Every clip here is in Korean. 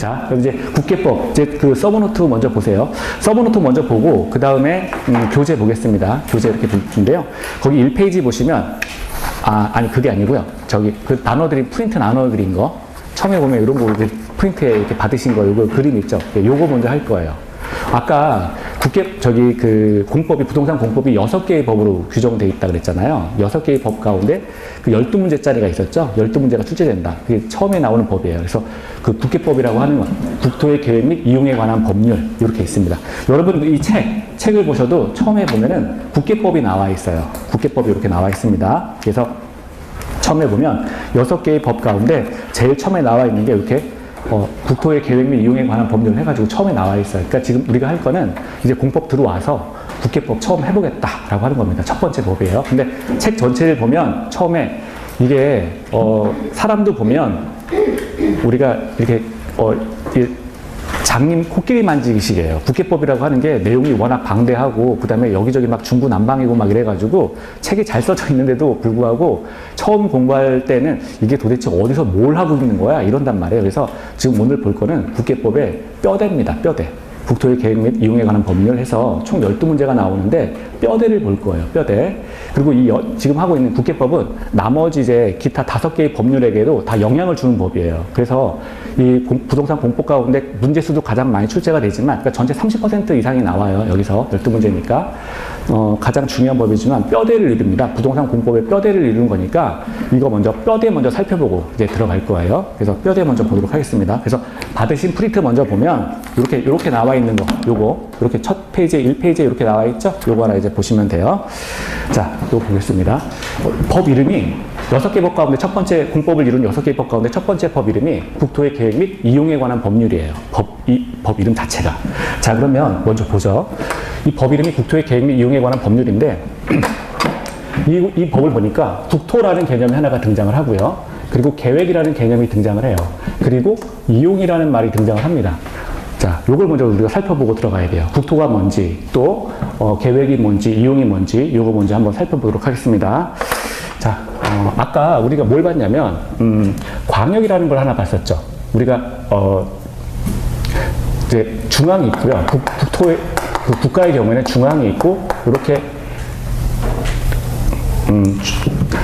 자, 그럼 이제 국계법, 이제 그 서브노트 먼저 보세요. 서브노트 먼저 보고, 그 다음에, 교재 보겠습니다. 교재 이렇게 볼 텐데요. 거기 1페이지 보시면, 아니, 그게 아니고요. 저기, 그 나눠드린, 프린트 나눠드린 거. 처음에 보면 이런 거 프린트에 이렇게 받으신 거, 요거 그림 있죠? 요거 먼저 할 거예요. 아까 그 공법이, 부동산 공법이 6개의 법으로 규정되어 있다 그랬잖아요. 6개의 법 가운데 그 12문제짜리가 있었죠. 12문제가 출제된다. 그게 처음에 나오는 법이에요. 그래서 그 국계법이라고 하는 건 국토의 계획 및 이용에 관한 법률, 이렇게 있습니다. 여러분 이 책을 보셔도 처음에 보면은 국계법이 나와 있어요. 국계법이 이렇게 나와 있습니다. 그래서 처음에 보면 6개의 법 가운데 제일 처음에 나와 있는 게 이렇게 국토의 계획 및 이용에 관한 법률을 해가지고 처음에 나와 있어요. 그러니까 지금 우리가 할 거는 이제 공법 들어와서 국계법 처음 해보겠다라고 하는 겁니다. 첫 번째 법이에요. 근데 책 전체를 보면 처음에 이게 사람도 보면 우리가 이렇게 장님 코끼리 만지기식이에요. 국계법이라고 하는 게 내용이 워낙 방대하고 그 다음에 여기저기 막 중구난방이고 막 이래가지고 책이 잘 써져 있는데도 불구하고 처음 공부할 때는 이게 도대체 어디서 뭘 하고 있는 거야? 이런단 말이에요. 그래서 지금 오늘 볼 거는 국계법의 뼈대입니다. 뼈대. 국토의 계획 및 이용에 관한 법률 해서 총 12문제가 나오는데 뼈대를 볼 거예요. 뼈대. 그리고 지금 하고 있는 국계법은 나머지 이제 기타 5개의 법률에게도 다 영향을 주는 법이에요. 그래서 이 부동산 공법 가운데 문제수도 가장 많이 출제가 되지만, 그러니까 전체 30% 이상이 나와요. 여기서 12문제니까. 가장 중요한 법이지만 뼈대를 이룹니다. 부동산 공법의 뼈대를 이루는 거니까 이거 뼈대 먼저 살펴보고 이제 들어갈 거예요. 그래서 뼈대 먼저 보도록 하겠습니다. 그래서 받으신 프린트 먼저 보면 이렇게 나와 있는 거, 요거 이렇게 첫 페이지에 1페이지에 이렇게 나와 있죠? 요거 하나 이제 보시면 돼요. 자, 요거 보겠습니다. 법 이름이 6개 법 가운데 첫 번째, 공법을 이룬 6개 법 가운데 첫 번째 법 이름이 국토의 계획 및 이용에 관한 법률이에요. 법 이름 자체가. 자, 그러면 먼저 보죠. 이 법 이름이 국토의 계획 및 이용에 관한 법률인데 이 법을 보니까 국토라는 개념이 하나가 등장을 하고요. 그리고 계획이라는 개념이 등장을 해요. 그리고 이용이라는 말이 등장을 합니다. 자, 요걸 먼저 우리가 살펴보고 들어가야 돼요. 국토가 뭔지, 또 계획이 뭔지, 이용이 뭔지, 요거 먼저 한번 살펴보도록 하겠습니다. 자, 아까 우리가 뭘 봤냐면 광역이라는 걸 하나 봤었죠. 우리가 이제 중앙이 있고요. 국가의 경우에는 중앙이 있고 이렇게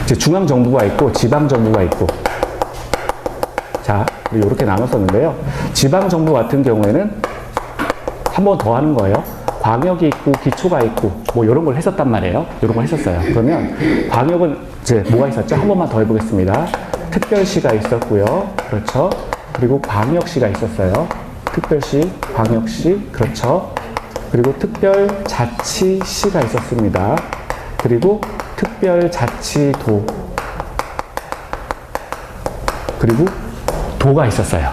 이제 중앙 정부가 있고 지방 정부가 있고, 자, 이렇게 나눴었는데요. 지방 정부 같은 경우에는 한 번 더 하는 거예요. 광역이 있고 기초가 있고 뭐 이런 걸 했었단 말이에요. 이런 걸 했었어요. 그러면 광역은 이제 뭐가 있었죠? 한 번만 더 해보겠습니다. 특별시가 있었고요. 그렇죠. 그리고 광역시가 있었어요. 특별시, 광역시, 그렇죠. 그리고 특별자치시가 있었습니다. 그리고 특별자치도, 그리고 도가 있었어요.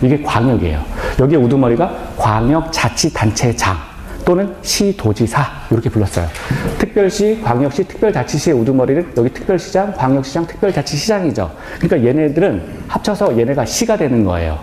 이게 광역이에요. 여기에 우두머리가 광역자치단체장 또는 시도지사 이렇게 불렀어요. 특별시, 광역시, 특별자치시의 우두머리는 여기 특별시장, 광역시장, 특별자치시장이죠. 그러니까 얘네들은 합쳐서 얘네가 시가 되는 거예요.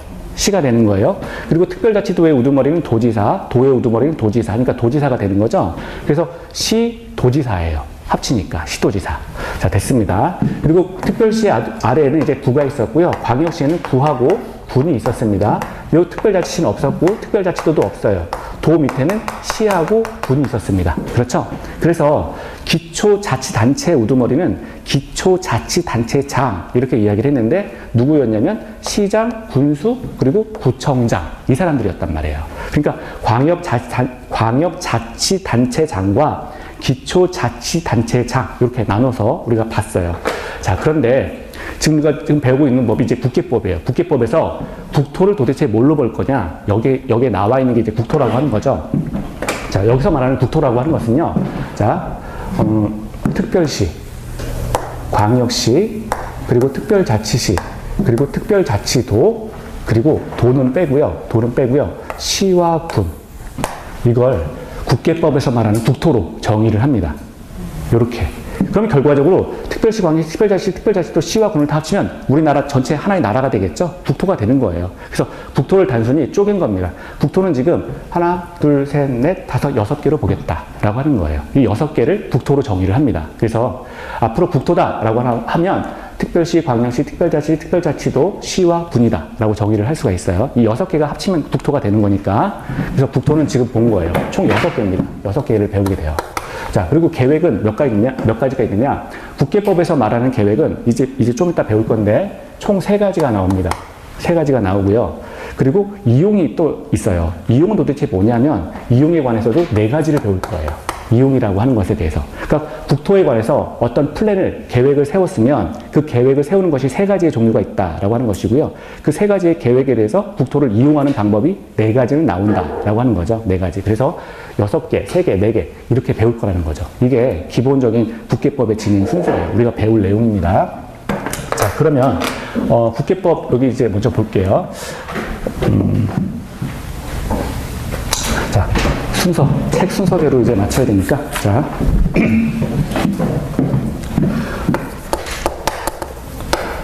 그리고 특별자치도의 우두머리는 도지사, 도의 우두머리는 도지사. 그러니까 도지사가 되는 거죠. 그래서 시도지사예요. 합치니까 시도지사. 자, 됐습니다. 그리고 특별시 아래에는 이제 구가 있었고요. 광역시에는 구하고 군이 있었습니다. 이 특별자치시는 없었고 특별자치도도 없어요. 도 밑에는 시하고 군이 있었습니다. 그렇죠? 그래서 기초자치단체 우두머리는 기초자치단체장 이렇게 이야기를 했는데 누구였냐면 시장, 군수, 그리고 구청장 이 사람들이었단 말이에요. 그러니까 광역자치단체장과 기초자치단체장 이렇게 나눠서 우리가 봤어요. 자, 그런데 지금 우리가 배우고 있는 법이 이제 국계법이에요. 국계법에서 국토를 도대체 뭘로 볼 거냐? 여기에 나와 있는 게 이제 국토라고 하는 거죠. 자, 여기서 말하는 국토라고 하는 것은요. 자, 특별시, 광역시, 그리고 특별자치시, 그리고 특별자치도, 그리고 도는 빼고요. 시와 군. 이걸 국계법에서 말하는 국토로 정의를 합니다. 요렇게. 그럼 결과적으로 특별시, 광역시, 특별자치, 특별자치도 시와 군을 다 합치면 우리나라 전체 하나의 나라가 되겠죠? 국토가 되는 거예요. 그래서 국토를 단순히 쪼갠 겁니다. 국토는 지금 하나, 둘, 셋, 넷, 다섯, 6개로 보겠다라고 하는 거예요. 이 6개를 국토로 정의를 합니다. 그래서 앞으로 국토다라고 하면 특별시, 광역시, 특별자치, 특별자치도 시와 군이다 라고 정의를 할 수가 있어요. 이 6개가 합치면 국토가 되는 거니까. 그래서 국토는 지금 본 거예요. 총 6개입니다. 6개를 배우게 돼요. 자, 그리고 계획은 몇 가지가 있느냐? 국계법에서 말하는 계획은 이제 좀 이따 배울 건데 총 3가지가 나옵니다. 3가지가 나오고요. 그리고 이용이 또 있어요. 이용은 도대체 뭐냐면 이용에 관해서도 4가지를 배울 거예요. 이용이라고 하는 것에 대해서. 그러니까 국토에 관해서 어떤 플랜을, 계획을 세웠으면 그 계획을 세우는 것이 3가지의 종류가 있다라고 하는 것이고요. 그 3가지의 계획에 대해서 국토를 이용하는 방법이 4가지는 나온다라고 하는 거죠. 4가지. 그래서 6개, 3개, 4개 이렇게 배울 거라는 거죠. 이게 기본적인 국계법의 진행 순서예요. 우리가 배울 내용입니다. 자, 그러면 국계법 여기 이제 먼저 볼게요. 자, 책 순서대로 이제 맞춰야 되니까. 자.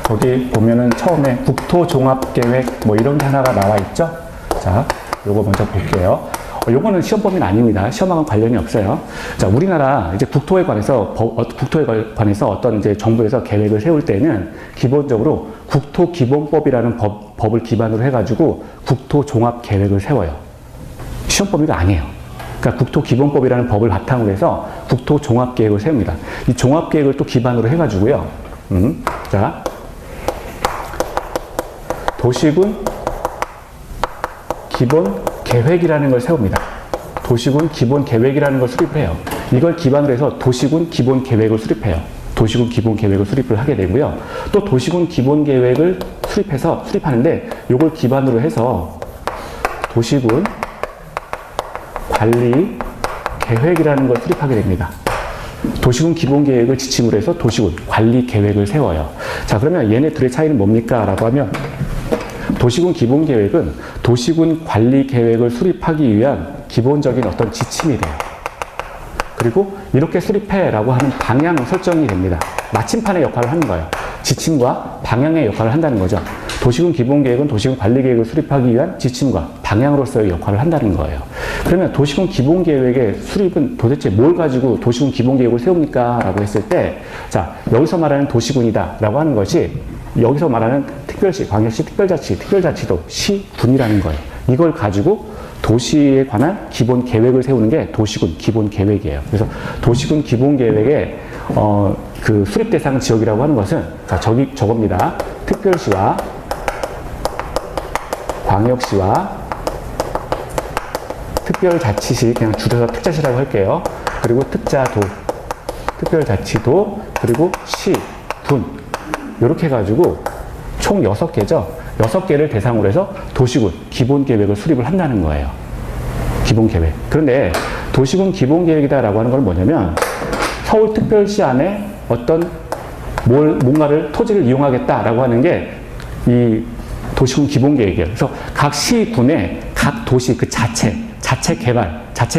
거기 보면은 처음에 국토종합계획 뭐 이런 게 하나가 나와 있죠? 자, 요거 먼저 볼게요. 요거는 시험 범위는 아닙니다. 시험하고는 관련이 없어요. 자, 우리나라 이제 국토에 관해서 어떤 이제 정부에서 계획을 세울 때는 기본적으로 국토기본법이라는 법을 기반으로 해가지고 국토종합계획을 세워요. 시험 범위가 아니에요. 그러니까 국토기본법이라는 법을 바탕으로 해서 국토종합계획을 세웁니다. 이 종합계획을 또 기반으로 해가지고요. 자, 도시군 기본 계획이라는 걸 세웁니다. 도시군 기본 계획이라는 걸 수립을 해요. 이걸 기반으로 해서 도시군 기본 계획을 수립해요. 도시군 기본 계획을 수립을 하게 되고요. 또 도시군 기본 계획을 수립하는데 이걸 기반으로 해서 도시군 관리 계획이라는 걸 수립하게 됩니다. 도시군 기본 계획을 지침으로 해서 도시군 관리 계획을 세워요. 자, 그러면 얘네 둘의 차이는 뭡니까? 라고 하면 도시군 기본 계획은 도시군 관리 계획을 수립하기 위한 기본적인 어떤 지침이 돼요. 그리고 이렇게 수립해라고 하는 방향 설정이 됩니다. 마침판의 역할을 하는 거예요. 지침과 방향의 역할을 한다는 거죠. 도시군 기본 계획은 도시군 관리 계획을 수립하기 위한 지침과 방향으로서의 역할을 한다는 거예요. 그러면 도시군 기본 계획의 수립은 도대체 뭘 가지고 도시군 기본 계획을 세웁니까? 라고 했을 때, 자, 여기서 말하는 도시군이다 라고 하는 것이 여기서 말하는 특별시, 광역시, 특별자치, 특별자치도, 시, 군이라는 거예요. 이걸 가지고 도시에 관한 기본 계획을 세우는 게 도시군 기본 계획이에요. 그래서 도시군 기본 계획의 그 수립 대상 지역이라고 하는 것은 자, 저겁니다. 특별시와 광역시와 특별자치시, 그냥 줄여서 특자시라고 할게요. 그리고 특자도, 특별자치도, 그리고 시, 군 이렇게 해가지고 총 6개죠. 6개를 대상으로 해서 도시군 기본계획을 수립을 한다는 거예요. 기본계획. 그런데 도시군 기본계획이다라고 하는 건 뭐냐면 서울특별시 안에 어떤 뭔가를 토지를 이용하겠다라고 하는 게 이 도시군 기본계획이에요. 그래서 각 시군의 각 도시 그 자체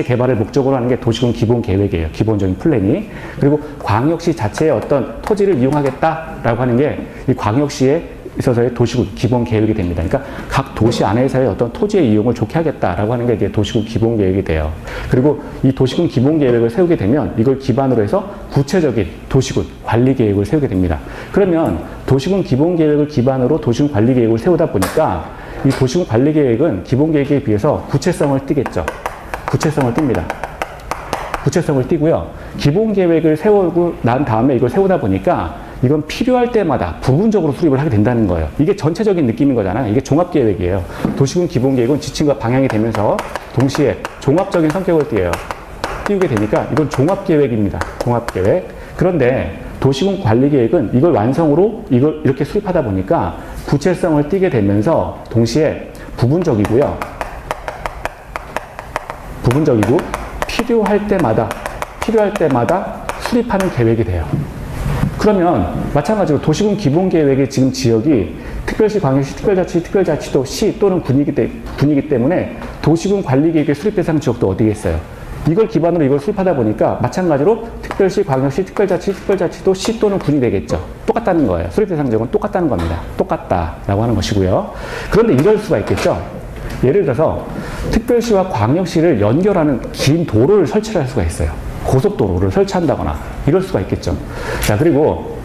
개발을 목적으로 하는 게 도시군 기본계획이에요. 기본적인 플랜이. 그리고 광역시 자체의 어떤 토지를 이용하겠다라고 하는 게 이 광역시에 있어서의 도시군 기본 계획이 됩니다. 그러니까 각 도시 안에서의 어떤 토지의 이용을 좋게 하겠다라고 하는 게 이제 도시군 기본 계획이 돼요. 그리고 이 도시군 기본 계획을 세우게 되면 이걸 기반으로 해서 구체적인 도시군 관리 계획을 세우게 됩니다. 그러면 도시군 기본 계획을 기반으로 도시군 관리 계획을 세우다 보니까 이 도시군 관리 계획은 기본 계획에 비해서 구체성을 띠겠죠. 구체성을 띱니다. 구체성을 띠고요. 기본 계획을 세우고 난 다음에 이걸 세우다 보니까 이건 필요할 때마다 부분적으로 수립을 하게 된다는 거예요. 이게 전체적인 느낌인 거잖아요. 이게 종합계획이에요. 도시군 기본계획은 지침과 방향이 되면서 동시에 종합적인 성격을 띄우게 되니까 이건 종합계획입니다. 종합계획. 그런데 도시군 관리계획은 이걸 완성으로 이걸 이렇게 수립하다 보니까 구체성을 띠게 되면서 동시에 부분적이고 필요할 때마다 수립하는 계획이 돼요. 그러면 마찬가지로 도시군 기본계획의 지금 지역이 특별시, 광역시, 특별자치, 특별자치도, 시 또는 군이기 때문에 도시군 관리계획의 수립 대상 지역도 어디겠어요? 이걸 기반으로 이걸 수립하다 보니까 마찬가지로 특별시, 광역시, 특별자치, 특별자치도, 시 또는 군이 되겠죠. 똑같다는 거예요. 수립 대상 지역은 똑같다는 겁니다. 똑같다라고 하는 것이고요. 그런데 이럴 수가 있겠죠. 예를 들어서 특별시와 광역시를 연결하는 긴 도로를 설치할 수가 있어요. 고속도로를 설치한다거나 이럴 수가 있겠죠. 자, 그리고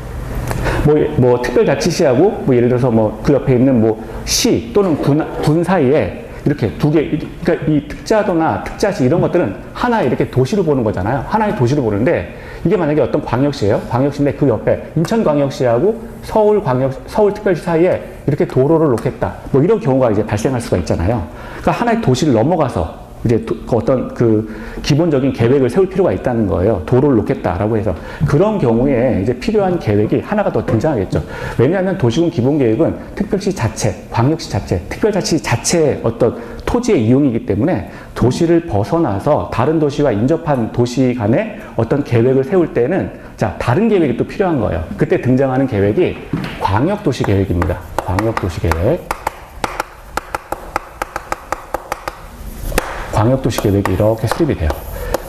뭐 특별자치시하고 뭐 예를 들어서 뭐 그 옆에 있는 뭐 시 또는 군 사이에 이렇게 두 개, 그러니까 이 특자도나 특자시 이런 것들은 하나의 이렇게 도시를 보는 거잖아요. 하나의 도시를 보는데 이게 만약에 어떤 광역시예요. 광역시인데 그 옆에 인천광역시하고 서울특별시 사이에 이렇게 도로를 놓겠다. 뭐 이런 경우가 이제 발생할 수가 있잖아요. 그러니까 하나의 도시를 넘어가서 이제 어떤 그 기본적인 계획을 세울 필요가 있다는 거예요. 도로를 놓겠다라고 해서 그런 경우에 이제 필요한 계획이 하나가 더 등장하겠죠. 왜냐하면 도시군 기본계획은 특별시 자체, 광역시 자체, 특별자치 자체의 어떤 토지의 이용이기 때문에 도시를 벗어나서 다른 도시와 인접한 도시 간의 어떤 계획을 세울 때는 자 다른 계획이 또 필요한 거예요. 그때 등장하는 계획이 광역도시 계획입니다. 광역도시 계획. 광역도시 계획이 이렇게 수립이 돼요.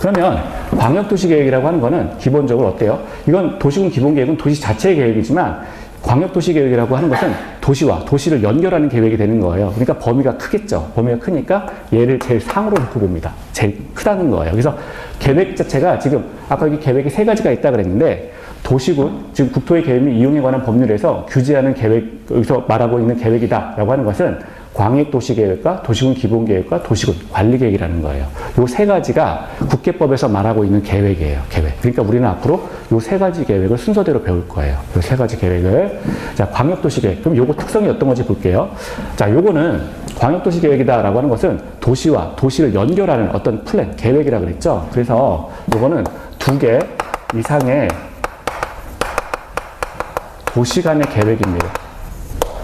그러면 광역도시 계획이라고 하는 거는 기본적으로 어때요? 이건 도시군 기본계획은 도시 자체의 계획이지만 광역도시 계획이라고 하는 것은 도시와 도시를 연결하는 계획이 되는 거예요. 그러니까 범위가 크겠죠. 범위가 크니까 얘를 제일 상으로 놓고 봅니다. 제일 크다는 거예요. 그래서 계획 자체가 지금 아까 여기 계획이 세 가지가 있다 그랬는데 도시군, 지금 국토의 계획 및 이용에 관한 법률에서 규제하는 계획, 여기서 말하고 있는 계획이다라고 하는 것은 광역도시계획과 도시군 기본계획과 도시군 관리계획이라는 거예요. 요 세 가지가 국계법에서 말하고 있는 계획이에요. 계획. 그러니까 우리는 앞으로 요 세 가지 계획을 순서대로 배울 거예요. 요 세 가지 계획을. 자, 광역도시계획. 그럼 요거 특성이 어떤 건지 볼게요. 자, 요거는 광역도시계획이다라고 하는 것은 도시와 도시를 연결하는 어떤 플랜, 계획이라고 그랬죠. 그래서 요거는 2개 이상의 도시 간의 계획입니다.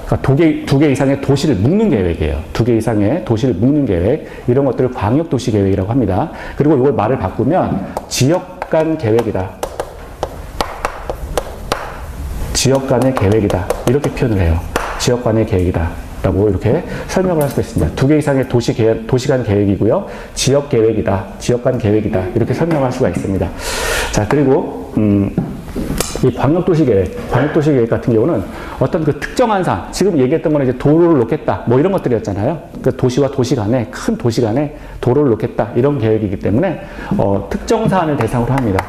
그러니까 두 개 이상의 도시를 묶는 계획이에요. 2개 이상의 도시를 묶는 계획. 이런 것들을 광역도시 계획이라고 합니다. 그리고 이걸 말을 바꾸면 지역 간 계획이다. 지역 간의 계획이다. 이렇게 표현을 해요. 지역 간의 계획이다. 라고 이렇게 설명을 할 수가 있습니다. 2개 이상의 도시 간 계획이고요. 지역 계획이다. 지역 간 계획이다. 이렇게 설명할 수가 있습니다. 자, 그리고, 이 광역도시 계획 같은 경우는 어떤 그 특정한 산, 지금 얘기했던 거는 이제 도로를 놓겠다, 뭐 이런 것들이었잖아요. 그 도시와 도시 간에, 큰 도시 간에 도로를 놓겠다, 이런 계획이기 때문에, 특정 사안을 대상으로 합니다.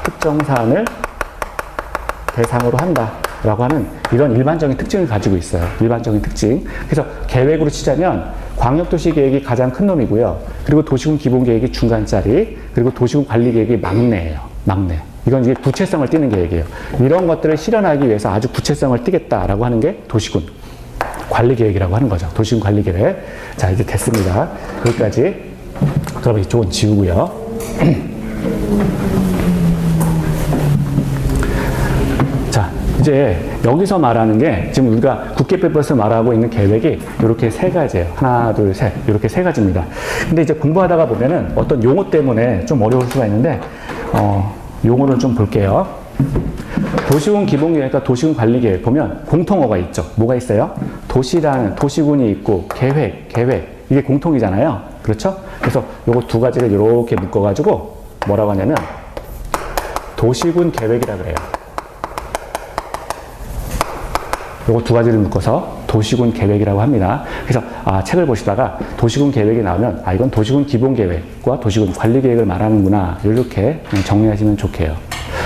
특정 사안을 대상으로 한다. 라고 하는 이런 일반적인 특징을 가지고 있어요. 일반적인 특징. 그래서 계획으로 치자면 광역도시 계획이 가장 큰 놈이고요. 그리고 도시군 기본계획이 중간짜리, 그리고 도시군 관리계획이 막내예요. 막내. 이건 이제 구체성을 띠는 계획이에요. 이런 것들을 실현하기 위해서 아주 구체성을 띠겠다라고 하는 게 도시군 관리계획이라고 하는 거죠. 도시군 관리계획. 자, 이제 됐습니다. 여기까지. 그럼 이쪽은 지우고요. 자, 이제 여기서 말하는 게 지금 우리가 국계법에서 말하고 있는 계획이 이렇게 세 가지예요. 하나, 둘, 셋. 이렇게 세 가지입니다. 근데 이제 공부하다가 보면은 어떤 용어 때문에 좀 어려울 수가 있는데, 용어를 좀 볼게요. 도시군 기본계획과 도시군 관리계획 보면 공통어가 있죠. 뭐가 있어요? 도시라는 도시군이 있고 계획 이게 공통이잖아요. 그렇죠? 그래서 요거 두 가지를 이렇게 묶어가지고 뭐라고 하냐면 도시군 계획이라 그래요. 요거 두 가지를 묶어서 도시군 계획이라고 합니다. 그래서 책을 보시다가 도시군 계획이 나오면 이건 도시군 기본계획과 도시군 관리계획을 말하는구나 이렇게 정리하시면 좋게요.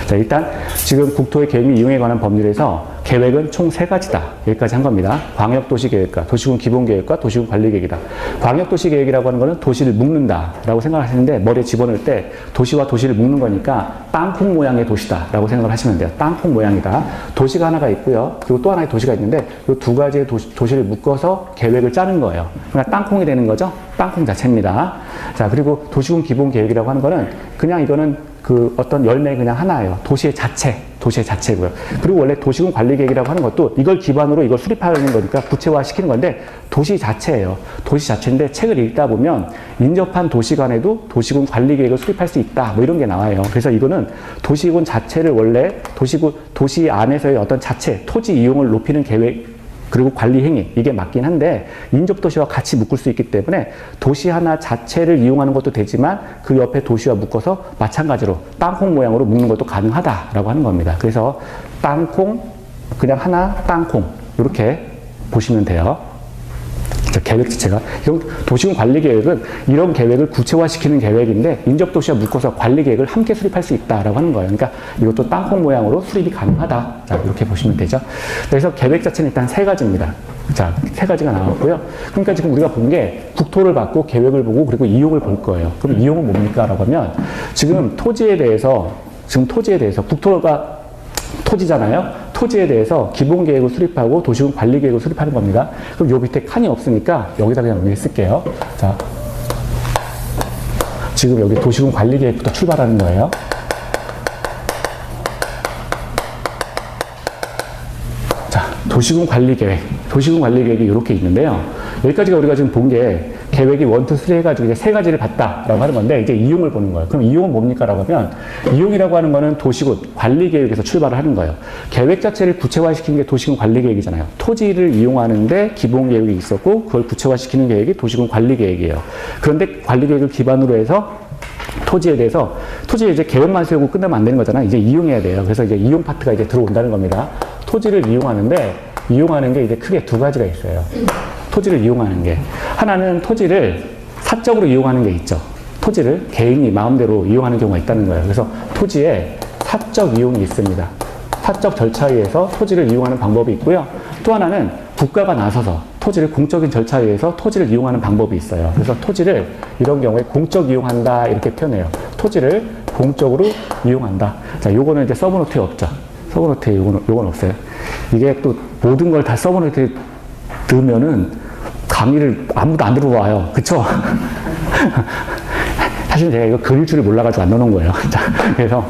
자, 일단 지금 국토의 계획 및 이용에 관한 법률에서 계획은 총 세 가지다. 여기까지 한 겁니다. 광역도시계획과 도시군 기본계획과 도시군 관리계획이다. 광역도시계획이라고 하는 것은 도시를 묶는다라고 생각하시는데 머리에 집어넣을 때 도시와 도시를 묶는 거니까 땅콩 모양의 도시다라고 생각을 하시면 돼요. 땅콩 모양이다. 도시가 하나가 있고요. 그리고 또 하나의 도시가 있는데 이 두 가지의 도시를 묶어서 계획을 짜는 거예요. 그러니까 땅콩이 되는 거죠. 땅콩 자체입니다. 자, 그리고 도시군 기본계획이라고 하는 거는 그냥 이거는 그 어떤 열매 그냥 하나예요. 도시의 자체고요. 그리고 원래 도시군 관리계획이라고 하는 것도 이걸 기반으로 이걸 수립하는 거니까 구체화 시키는 건데 도시 자체예요. 도시 자체인데 책을 읽다 보면 인접한 도시 간에도 도시군 관리계획을 수립할 수 있다. 뭐 이런 게 나와요. 그래서 이거는 도시군 자체를 원래 도시 안에서의 어떤 자체, 토지 이용을 높이는 계획 그리고 관리 행위 이게 맞긴 한데 인접도시와 같이 묶을 수 있기 때문에 도시 하나 자체를 이용하는 것도 되지만 그 옆에 도시와 묶어서 마찬가지로 땅콩 모양으로 묶는 것도 가능하다라고 하는 겁니다. 그래서 땅콩 그냥 하나 땅콩 이렇게 보시면 돼요. 계획 자체가. 도시군 관리 계획은 이런 계획을 구체화시키는 계획인데 인접도시와 묶어서 관리 계획을 함께 수립할 수 있다라고 하는 거예요. 그러니까 이것도 땅콩 모양으로 수립이 가능하다. 자, 이렇게 보시면 되죠. 그래서 계획 자체는 일단 세 가지입니다. 자, 세 가지가 나왔고요. 그러니까 지금 우리가 본 게 국토를 받고 계획을 보고 그리고 이용을 볼 거예요. 그럼 이용은 뭡니까? 라고 하면 지금 토지에 대해서 국토가 토지잖아요. 토지에 대해서 기본 계획을 수립하고 도시군 관리 계획을 수립하는 겁니다. 그럼 요 밑에 칸이 없으니까 여기다 그냥 여기 쓸게요. 자, 지금 여기 도시군 관리 계획부터 출발하는 거예요. 자, 도시군 관리 계획. 도시군 관리 계획이 이렇게 있는데요. 여기까지가 우리가 지금 본 게 계획이 1, 2, 3 해가지고 이제 세 가지를 봤다라고 하는 건데 이제 이용을 보는 거예요. 그럼 이용은 뭡니까? 라고 하면 이용이라고 하는 거는 도시군 관리 계획에서 출발을 하는 거예요. 계획 자체를 구체화시키는 게 도시군 관리 계획이잖아요. 토지를 이용하는데 기본 계획이 있었고 그걸 구체화시키는 계획이 도시군 관리 계획이에요. 그런데 관리 계획을 기반으로 해서 토지에 대해서 토지에 이제 계획만 세우고 끝나면 안 되는 거잖아요. 이제 이용해야 돼요. 그래서 이제 이용 파트가 이제 들어온다는 겁니다. 토지를 이용하는데 이용하는 게 이제 크게 두 가지가 있어요. 토지를 이용하는 게. 하나는 토지를 사적으로 이용하는 게 있죠. 토지를 개인이 마음대로 이용하는 경우가 있다는 거예요. 그래서 토지에 사적 이용이 있습니다. 사적 절차에 의해서 토지를 이용하는 방법이 있고요. 또 하나는 국가가 나서서 토지를 공적인 절차에 의해서 토지를 이용하는 방법이 있어요. 그래서 토지를 이런 경우에 공적 이용한다 이렇게 표현해요. 토지를 공적으로 이용한다. 자, 요거는 이제 서브노트에 없죠. 서브노트에 요건 없어요. 이게 또 모든 걸 다 서브노트에 넣으면은 강의를 아무도 안 들어와요. 그쵸? 사실 제가 이거 그릴 줄을 몰라가지고 안 넣어놓은 거예요. 자, 그래서,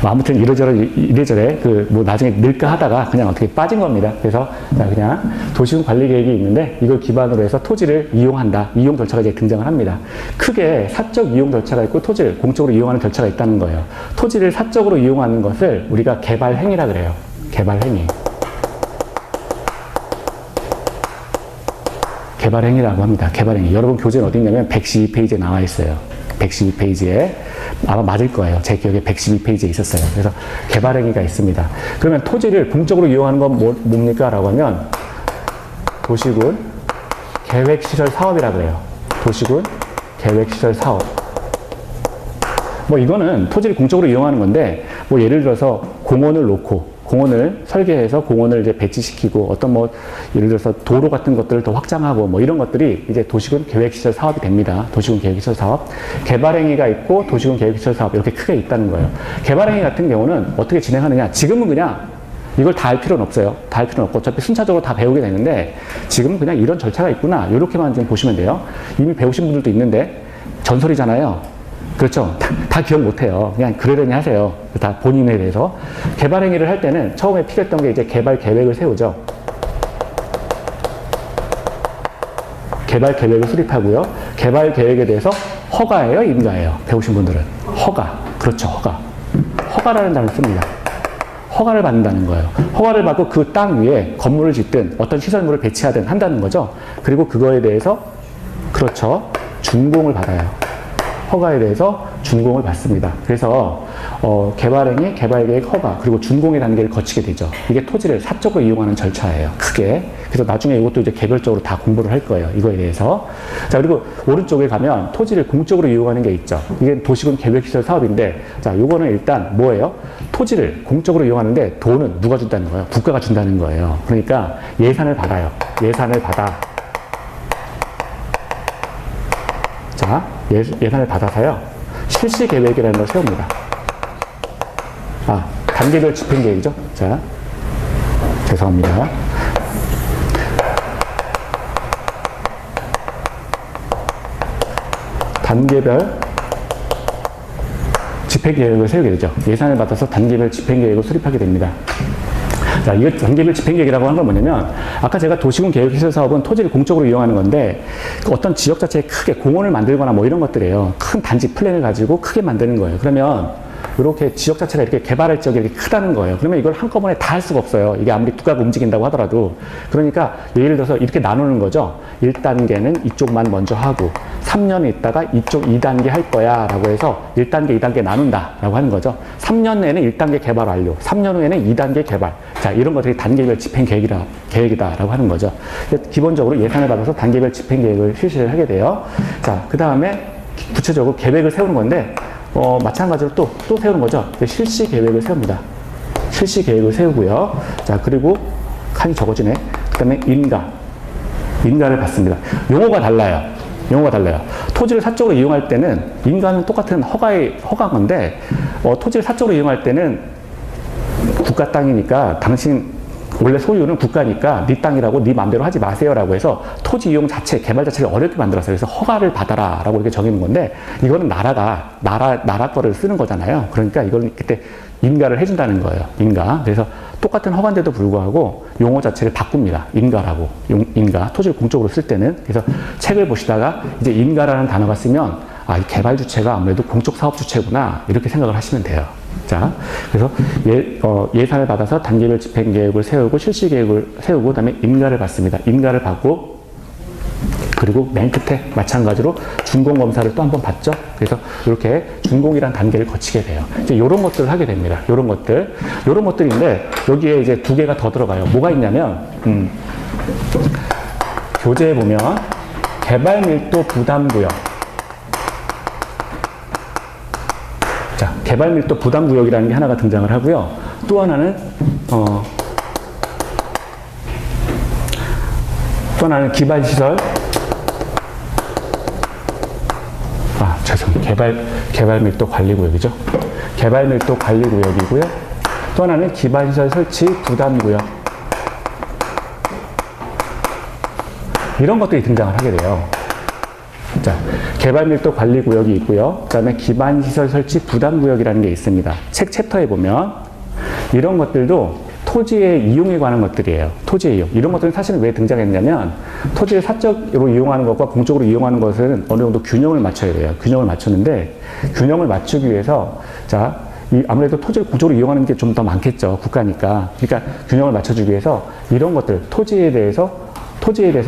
뭐 아무튼 이래저래 뭐 나중에 늘까 하다가 그냥 어떻게 빠진 겁니다. 그래서, 자, 그냥 도시군 관리 계획이 있는데 이걸 기반으로 해서 토지를 이용한다. 이용 절차가 이제 등장을 합니다. 크게 사적 이용 절차가 있고 토지를 공적으로 이용하는 절차가 있다는 거예요. 토지를 사적으로 이용하는 것을 우리가 개발 행위라 그래요. 개발 행위. 개발행위라고 합니다. 개발행위. 여러분 교재는 어디 있냐면 112페이지에 나와 있어요. 112페이지에 아마 맞을 거예요. 제 기억에 112페이지에 있었어요. 그래서 개발행위가 있습니다. 그러면 토지를 공적으로 이용하는 건 뭡니까? 라고 하면 도시군 계획시설 사업이라고 해요. 도시군 계획시설 사업. 뭐 이거는 토지를 공적으로 이용하는 건데 뭐 예를 들어서 공원을 놓고 공원을 설계해서 공원을 이제 배치시키고 어떤 뭐 예를 들어서 도로 같은 것들을 더 확장하고 뭐 이런 것들이 이제 도시군 계획시설 사업이 됩니다. 도시군 계획시설 사업. 개발행위가 있고 도시군 계획시설 사업 이렇게 크게 있다는 거예요. 개발행위 같은 경우는 어떻게 진행하느냐. 지금은 그냥 이걸 다 할 필요는 없어요. 다 할 필요는 없고 어차피 순차적으로 다 배우게 되는데 지금은 그냥 이런 절차가 있구나. 이렇게만 좀 보시면 돼요. 이미 배우신 분들도 있는데 전설이잖아요. 그렇죠. 다 기억 못해요. 그냥 그러려니 하세요. 다 본인에 대해서. 개발 행위를 할 때는 처음에 필요했던 게 이제 개발 계획을 세우죠. 개발 계획을 수립하고요. 개발 계획에 대해서 허가예요, 임가예요. 배우신 분들은. 허가. 그렇죠, 허가. 허가라는 단어를 씁니다. 허가를 받는다는 거예요. 허가를 받고 그 땅 위에 건물을 짓든 어떤 시설물을 배치하든 한다는 거죠. 그리고 그거에 대해서, 그렇죠, 준공을 받아요. 허가에 대해서 준공을 받습니다. 그래서 개발행위, 개발계획, 허가 그리고 준공의 단계를 거치게 되죠. 이게 토지를 사적으로 이용하는 절차예요. 크게. 그래서 나중에 이것도 이제 개별적으로 다 공부를 할 거예요. 이거에 대해서. 자, 그리고 오른쪽에 가면 토지를 공적으로 이용하는 게 있죠. 이게 도시군 계획시설 사업인데, 자, 요거는 일단 뭐예요? 토지를 공적으로 이용하는데 돈은 누가 준다는 거예요? 국가가 준다는 거예요. 그러니까 예산을 받아요. 예산을 받아. 자, 예산을 받아서요. 실시 계획이라는 걸 세웁니다. 아, 단계별 집행 계획이죠. 자, 죄송합니다. 단계별 집행 계획을 세우게 되죠. 예산을 받아서 단계별 집행 계획을 수립하게 됩니다. 자, 이거 단계별 집행계획이라고 하는 건 뭐냐면 아까 제가 도시군 계획시설 사업은 토지를 공적으로 이용하는 건데 어떤 지역 자체에 크게 공원을 만들거나 뭐 이런 것들이에요. 큰 단지 플랜을 가지고 크게 만드는 거예요. 그러면 이렇게 지역 자체가 이렇게 개발할 지역이 이렇게 크다는 거예요. 그러면 이걸 한꺼번에 다 할 수가 없어요. 이게 아무리 국가가 움직인다고 하더라도. 그러니까 예를 들어서 이렇게 나누는 거죠. 1단계는 이쪽만 먼저 하고 3년 있다가 이쪽 2단계 할 거야 라고 해서 1단계, 2단계 나눈다 라고 하는 거죠. 3년 내에는 1단계 개발 완료, 3년 후에는 2단계 개발. 자, 이런 것들이 단계별 집행 계획이다 라고 하는 거죠. 기본적으로 예산을 받아서 단계별 집행 계획을 실시를 하게 돼요. 자, 그 다음에 구체적으로 계획을 세우는 건데 마찬가지로 또 세우는 거죠. 실시 계획을 세웁니다. 실시 계획을 세우고요. 자, 그리고 칸이 적어지네. 그 다음에 인가를 받습니다. 용어가 달라요. 토지를 사적으로 이용할 때는 인가는 똑같은 허가인 건데 토지를 사적으로 이용할 때는 국가 땅이니까 당신 원래 소유는 국가니까 네 땅이라고 네 마음대로 하지 마세요라고 해서 토지 이용 자체, 개발 자체를 어렵게 만들었어요. 그래서 허가를 받아라라고 이렇게 정해놓은 건데 이거는 나라 거를 쓰는 거잖아요. 그러니까 이걸 그때 인가를 해준다는 거예요. 인가. 그래서 똑같은 허가인데도 불구하고 용어 자체를 바꿉니다. 인가라고. 인가. 토지를 공적으로 쓸 때는. 그래서 책을 보시다가 이제 인가라는 단어가 쓰면 이 개발 주체가 아무래도 공적 사업 주체구나 이렇게 생각을 하시면 돼요. 자, 그래서 예산을 받아서 단계별 집행 계획을 세우고 실시 계획을 세우고 그다음에 인가를 받습니다. 인가를 받고 그리고 맨 끝에 마찬가지로 준공 검사를 또 한 번 받죠. 그래서 이렇게 준공이란 단계를 거치게 돼요. 이제 이런 것들을 하게 됩니다. 이런 것들인데 여기에 이제 두 개가 더 들어가요. 뭐가 있냐면 교재에 보면 개발 밀도 부담 구역. 자, 개발 밀도 부담 구역이라는 게 하나가 등장을 하고요. 또 하나는 기반 시설. 개발 밀도 관리 구역이죠. 개발 밀도 관리 구역이고요. 또 하나는 기반 시설 설치 부담 구역. 이런 것들이 등장을 하게 돼요. 자, 개발 밀도 관리 구역이 있고요. 그 다음에 기반 시설 설치 부담 구역이라는 게 있습니다. 책 챕터에 보면 이런 것들도 토지의 이용에 관한 것들이에요. 토지의 이용. 이런 것들은 사실은 왜 등장했냐면 토지를 사적으로 이용하는 것과 공적으로 이용하는 것은 어느 정도 균형을 맞춰야 돼요. 균형을 맞추는데 균형을 맞추기 위해서 아무래도 토지를 공적으로 이용하는 게 좀 더 많겠죠. 국가니까. 그러니까 균형을 맞춰주기 위해서 이런 것들, 토지에 대해서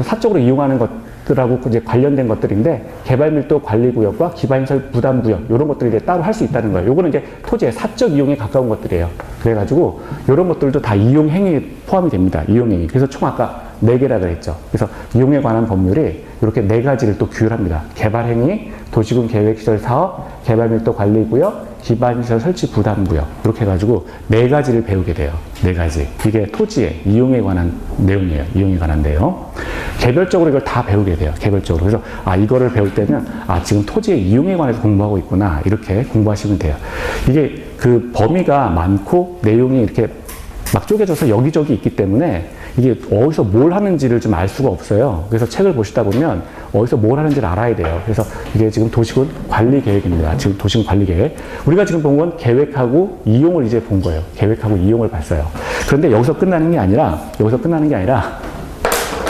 사적으로 이용하는 것들하고 이제 관련된 것들인데 개발 밀도 관리 구역과 기반시설 부담 구역 이런 것들이 이제 따로 할 수 있다는 거예요. 요거는 이제 토지의 사적 이용에 가까운 것들이에요. 그래가지고 이런 것들도 다 이용 행위에 포함이 됩니다. 이용 행위. 그래서 총 아까 4개라 그랬죠. 그래서 이용에 관한 법률이 이렇게 4가지를 또 규율합니다. 개발 행위, 도시군 계획 시설 사업, 개발 밀도 관리 구역, 기반시설 설치 부담 구역 이렇게 해가지고 4가지를 배우게 돼요. 4가지. 이게 토지의 이용에 관한 내용이에요. 이용에 관한 내용. 개별적으로 이걸 다 배우게 돼요. 개별적으로. 그래서 이거를 배울 때는 지금 토지의 이용에 관해서 공부하고 있구나 이렇게 공부하시면 돼요. 이게 그 범위가 많고 내용이 이렇게 막 쪼개져서 여기저기 있기 때문에 이게 어디서 뭘 하는지를 좀 알 수가 없어요. 그래서 책을 보시다 보면 어디서 뭘 하는지를 알아야 돼요. 그래서 이게 지금 도시군 관리 계획입니다. 지금 도시군 관리 계획. 우리가 지금 본 건 계획하고 이용을 이제 본 거예요. 계획하고 이용을 봤어요. 그런데 여기서 끝나는 게 아니라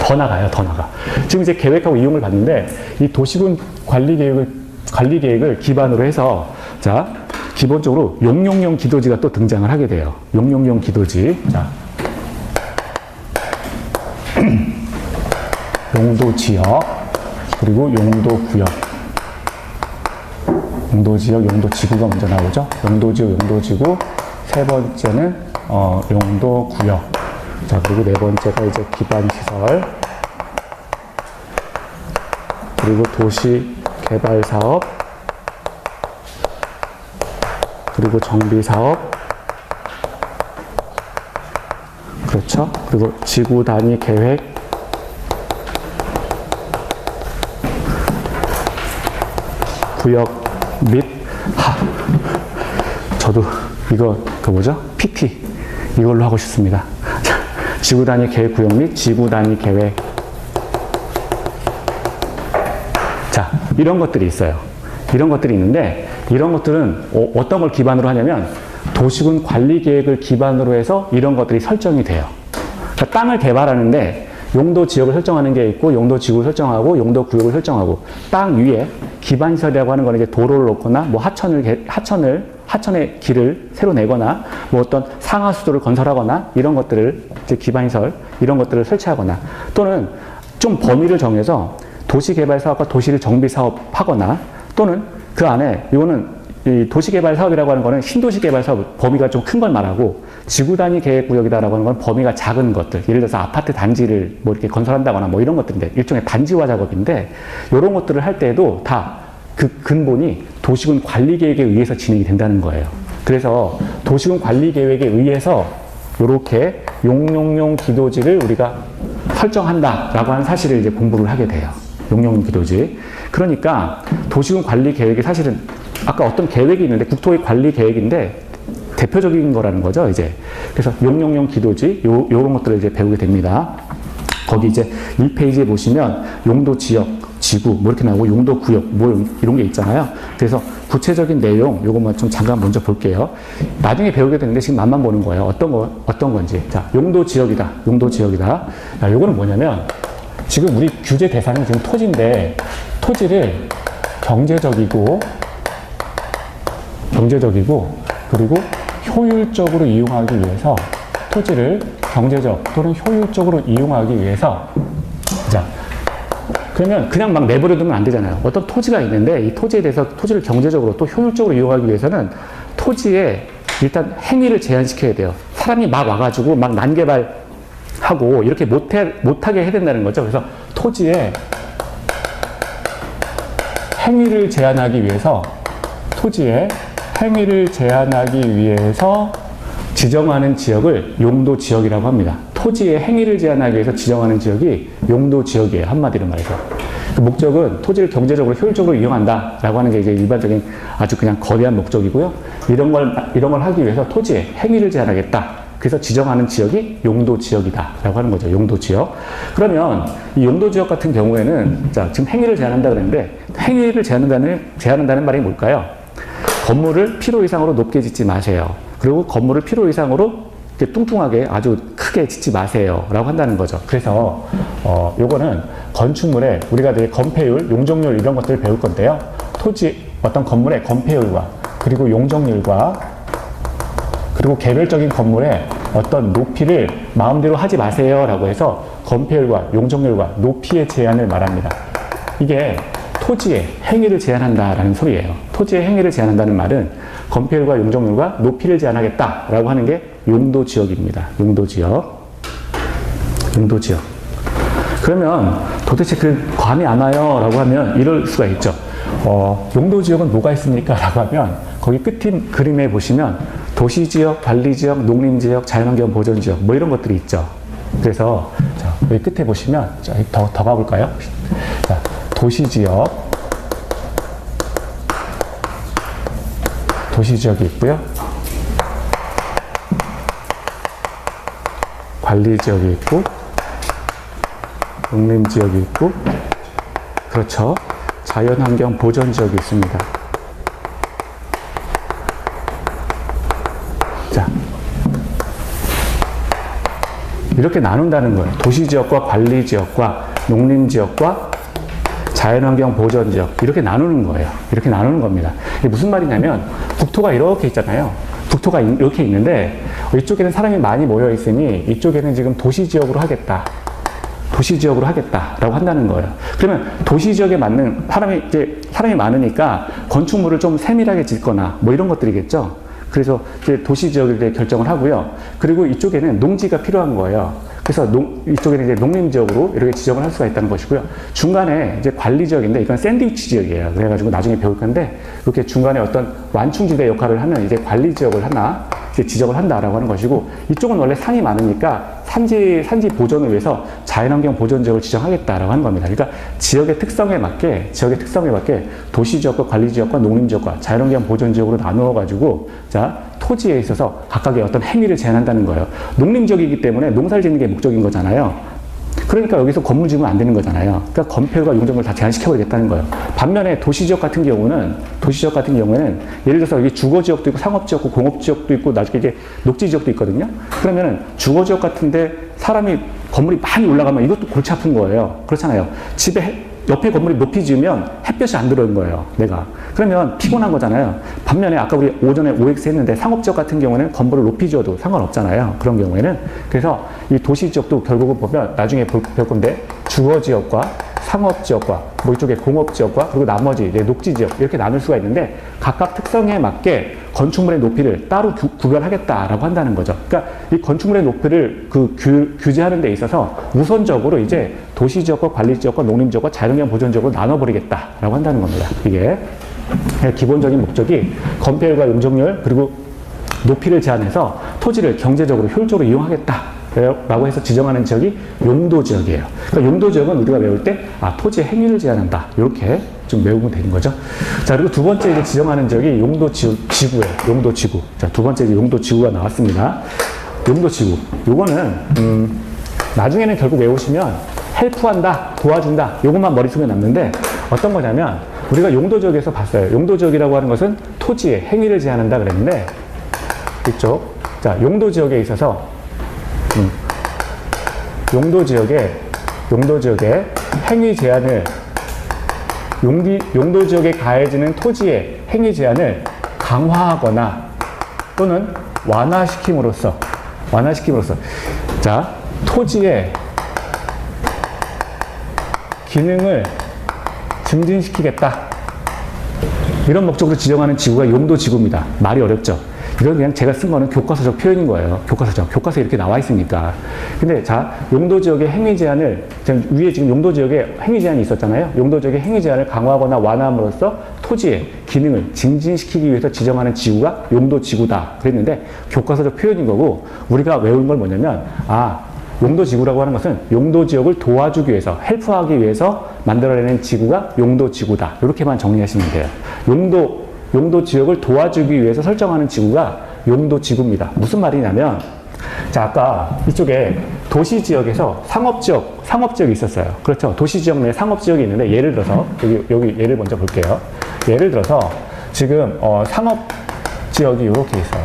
더 나가. 지금 이제 계획하고 이용을 봤는데 이 도시군 관리 계획을 기반으로 해서 자, 기본적으로 용용용 기도지가 또 등장을 하게 돼요. 용용용 기도지. 자. 용도 지역, 그리고 용도 구역. 용도 지역, 용도 지구가 먼저 나오죠. 용도 지역, 용도 지구. 세 번째는, 용도 구역. 자, 그리고 네 번째가 이제 기반 시설. 그리고 도시 개발 사업. 그리고 정비 사업. 그렇죠. 그리고 지구 단위 계획. 구역 및 저도 이거 PT 이걸로 하고 싶습니다. 지구 단위 계획 구역 및 지구 단위 계획. 자, 이런 것들이 있어요. 이런 것들이 있는데 이런 것들은 어떤 걸 기반으로 하냐면 도시군 관리 계획을 기반으로 해서 이런 것들이 설정이 돼요. 그러니까 땅을 개발하는데 용도 지역을 설정하는 게 있고 용도 지구를 설정하고 용도 구역을 설정하고 땅 위에 기반시설이라고 하는 거는 이제 도로를 놓거나 뭐 하천을 하천의 길을 새로 내거나 뭐 어떤 상하수도를 건설하거나 이런 것들을 이제 기반시설 이런 것들을 설치하거나 또는 좀 범위를 정해서 도시개발 사업과 도시를 정비 사업하거나 또는 그 안에 이거는 이 도시개발 사업이라고 하는 거는 신도시 개발 사업 범위가 좀 큰 걸 말하고 지구 단위 계획 구역이다라고 하는 건 범위가 작은 것들 예를 들어서 아파트 단지를 뭐 이렇게 건설한다거나 뭐 이런 것들인데 일종의 단지화 작업인데 이런 것들을 할 때에도 다 그 근본이 도시군 관리 계획에 의해서 진행이 된다는 거예요. 그래서 도시군 관리 계획에 의해서 이렇게 용용용 기도지를 우리가 설정한다라고 하는 사실을 이제 공부를 하게 돼요. 용용용 기도지. 그러니까 도시군 관리 계획이 사실은 아까 어떤 계획이 있는데 국토의 관리 계획인데 대표적인 거라는 거죠, 이제. 그래서 용용용 기도지, 요런 것들을 이제 배우게 됩니다. 거기 이제 1페이지에 보시면 용도 지역, 지구, 뭐 이렇게 나오고 용도 구역, 뭐 이런 게 있잖아요. 그래서 구체적인 내용, 요것만 좀 잠깐 먼저 볼게요. 나중에 배우게 되는데 지금 맛만 보는 거예요. 어떤 건지. 자, 용도 지역이다. 용도 지역이다. 자, 요거는 뭐냐면 지금 우리 규제 대상이 지금 토지인데 토지를 경제적이고 그리고 효율적으로 이용하기 위해서 토지를 경제적 또는 효율적으로 이용하기 위해서 자 그러면 그냥 막 내버려 두면 안 되잖아요. 어떤 토지가 있는데 이 토지에 대해서 토지를 경제적으로 또 효율적으로 이용하기 위해서는 토지에 일단 행위를 제한시켜야 돼요. 사람이 막 와가지고 막 난개발하고 이렇게 못하게 해야 된다는 거죠. 그래서 토지에 행위를 제한하기 위해서 지정하는 지역을 용도 지역이라고 합니다. 토지의 행위를 제한하기 위해서 지정하는 지역이 용도 지역이에요. 한마디로 말해서. 그 목적은 토지를 경제적으로 효율적으로 이용한다라고 하는 게 이제 일반적인 아주 그냥 거대한 목적이고요. 이런 걸 하기 위해서 토지의 행위를 제한하겠다. 그래서 지정하는 지역이 용도 지역이다라고 하는 거죠. 용도 지역. 그러면 이 용도 지역 같은 경우에는 자, 지금 행위를 제한한다 그랬는데 행위를 제한한다는 말이 뭘까요? 건물을 필요 이상으로 높게 짓지 마세요. 그리고 건물을 필요 이상으로 이렇게 뚱뚱하게 아주 크게 짓지 마세요. 라고 한다는 거죠. 그래서, 요거는 건축물에 우리가 되게 건폐율, 용적률 이런 것들을 배울 건데요. 어떤 건물의 건폐율과 그리고 용적률과 그리고 개별적인 건물의 어떤 높이를 마음대로 하지 마세요. 라고 해서 건폐율과 용적률과 높이의 제한을 말합니다. 이게 토지의 행위를 제한한다라는 소리예요. 토지의 행위를 제한한다는 말은 건폐율과 용적률과 높이를 제한하겠다라고 하는 게 용도 지역입니다. 용도 지역. 그러면 도대체 그 감이 안 와요? 라고 하면 이럴 수가 있죠. 용도 지역은 뭐가 있습니까? 라고 하면 거기 끝인 그림에 보시면 도시지역, 관리지역, 농림지역, 자연환경 보전지역 뭐 이런 것들이 있죠. 그래서 자, 여기 끝에 보시면 자, 더 가볼까요? 자, 도시지역이 있고요. 관리지역이 있고 농림지역이 있고 그렇죠. 자연환경 보전지역이 있습니다. 자, 이렇게 나눈다는 거예요. 도시지역과 관리지역과 농림지역과 자연환경 보전지역 이렇게 나누는 거예요. 이렇게 나누는 겁니다. 이게 무슨 말이냐면 국토가 이렇게 있잖아요. 국토가 이렇게 있는데 이쪽에는 사람이 많이 모여 있으니 이쪽에는 지금 도시지역으로 하겠다라고 한다는 거예요. 그러면 도시지역에 맞는 사람이 많으니까 건축물을 좀 세밀하게 짓거나 뭐 이런 것들이겠죠. 그래서 이제 도시지역을 결정을 하고요. 그리고 이쪽에는 농지가 필요한 거예요. 그래서 이쪽에는 이제 농림지역으로 이렇게 지정을 할 수가 있다는 것이고요. 중간에 이제 관리지역인데 이건 샌드위치 지역이에요. 그래가지고 나중에 배울 건데 이렇게 중간에 어떤 완충지대 역할을 하는 이제 관리지역을 하나 이제 지정을 한다라고 하는 것이고 이쪽은 원래 산이 많으니까 산지 보존을 위해서 자연환경 보존지역을 지정하겠다라고 하는 겁니다. 그러니까 지역의 특성에 맞게 도시지역과 관리지역과 농림지역과 자연환경 보존지역으로 나누어 가지고 자 토지에 있어서 각각의 어떤 행위를 제한한다는 거예요. 농림지역이기 때문에 농사를 짓는 게 목적인 거잖아요. 그러니까 여기서 건물 지으면 안 되는 거잖아요. 그러니까 건폐율과 용적률을 다 제한시켜버리겠다는 거예요. 반면에 도시지역 같은 경우는 예를 들어서 여기 주거지역도 있고 상업지역도 있고 공업지역도 있고 나중에 이게 녹지지역도 있거든요. 그러면은 주거지역 같은데 건물이 많이 올라가면 이것도 골치 아픈 거예요. 그렇잖아요. 집에 옆에 건물이 높이 지으면 햇볕이 안 들어오는 거예요, 내가. 그러면 피곤한 거잖아요. 반면에 아까 우리 오전에 OX 했는데 상업지역 같은 경우에는 건물을 높이 지어도 상관없잖아요. 그런 경우에는. 그래서 이 도시지역도 결국은 보면 나중에 볼 건데 주거지역과 상업지역과 뭐 이쪽에 공업지역과 그리고 나머지 이제 녹지지역 이렇게 나눌 수가 있는데 각각 특성에 맞게 건축물의 높이를 따로 구별하겠다라고 한다는 거죠. 그러니까 이 건축물의 높이를 규제하는 데 있어서 우선적으로 이제 도시지역과 관리지역과 농림지역과 자연환경 보존지역으로 나눠버리겠다라고 한다는 겁니다. 이게 기본적인 목적이 건폐율과 용적률 그리고 높이를 제한해서 토지를 경제적으로 효율적으로 이용하겠다. 라고 해서 지정하는 지역이 용도지역이에요. 그러니까 용도지역은 우리가 외울 때, 토지의 행위를 제한한다. 이렇게 좀 외우면 되는 거죠. 자, 그리고 두 번째 이제 지정하는 지역이 용도지구예요. 용도지구. 자, 두 번째 이제 용도지구가 나왔습니다. 용도지구. 요거는, 나중에는 결국 외우시면 헬프한다, 도와준다. 요것만 머릿속에 남는데 어떤 거냐면 우리가 용도지역에서 봤어요. 용도지역이라고 하는 것은 토지의 행위를 제한한다 그랬는데 이쪽. 자, 용도지역에 있어서 용도지역의 행위 제한을 용도지역에 가해지는 토지의 행위 제한을 강화하거나 또는 완화시킴으로써 자, 토지의 기능을 증진시키겠다. 이런 목적으로 지정하는 지구가 용도지구입니다. 말이 어렵죠? 이건 그냥 제가 쓴 거는 교과서적 표현인 거예요. 교과서에 이렇게 나와 있으니까. 근데 자, 용도지역의 행위 제한을, 위에 지금 용도지역에 행위 제한이 있었잖아요. 용도지역의 행위 제한을 강화하거나 완화함으로써 토지의 기능을 증진시키기 위해서 지정하는 지구가 용도지구다. 그랬는데 교과서적 표현인 거고 우리가 외운 건 뭐냐면 용도지구라고 하는 것은 용도지역을 도와주기 위해서, 헬프하기 위해서 만들어내는 지구가 용도지구다. 이렇게만 정리하시면 돼요. 용도지역을 도와주기 위해서 설정하는 지구가 용도지구입니다. 무슨 말이냐면, 자, 아까 이쪽에 도시지역에서 상업지역이 있었어요. 그렇죠. 도시지역 내에 상업지역이 있는데, 예를 들어서, 여기 예를 먼저 볼게요. 예를 들어서, 지금, 상업지역이 이렇게 있어요.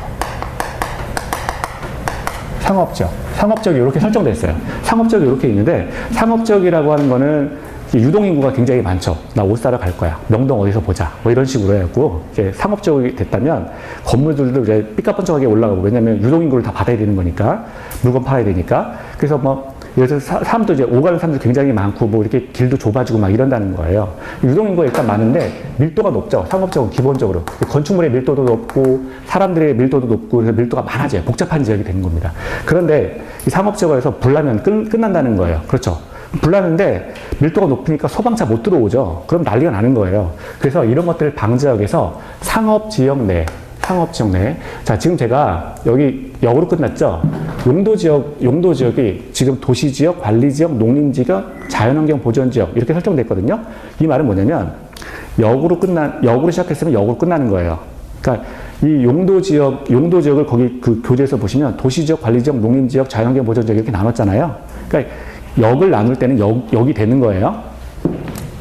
상업지역이 이렇게 설정되어 있어요. 상업지역이 이렇게 있는데, 상업지역이라고 하는 거는 유동인구가 굉장히 많죠. 나 옷 사러 갈 거야. 명동 어디서 보자. 뭐 이런 식으로 해갖고, 이제 상업지역이 됐다면, 건물들도 이제 삐까뻔쩍하게 올라가고, 왜냐면 유동인구를 다 받아야 되는 거니까, 물건 팔아야 되니까. 그래서 뭐, 예를 들어서 사람도 이제 오가는 사람들 굉장히 많고, 뭐 이렇게 길도 좁아지고 막 이런다는 거예요. 유동인구가 일단 많은데, 밀도가 높죠. 상업지역은 기본적으로. 건축물의 밀도도 높고, 사람들의 밀도도 높고, 그래서 밀도가 많아져요. 복잡한 지역이 되는 겁니다. 그런데 이 상업지역에서 불나면 끝난다는 거예요. 그렇죠. 불나는데 밀도가 높으니까 소방차 못 들어오죠. 그럼 난리가 나는 거예요. 그래서 이런 것들을 방지하기 위해서 상업지역 내. 자, 지금 제가 여기 역으로 끝났죠? 용도지역이 지금 도시지역, 관리지역, 농림지역, 자연환경 보존지역 이렇게 설정됐거든요. 이 말은 뭐냐면 역으로 시작했으면 역으로 끝나는 거예요. 그러니까 이 용도지역을 거기 그 교재에서 보시면 도시지역, 관리지역, 농림지역, 자연환경 보존지역 이렇게 나눴잖아요. 그러니까 역을 나눌 때는 역이 되는 거예요.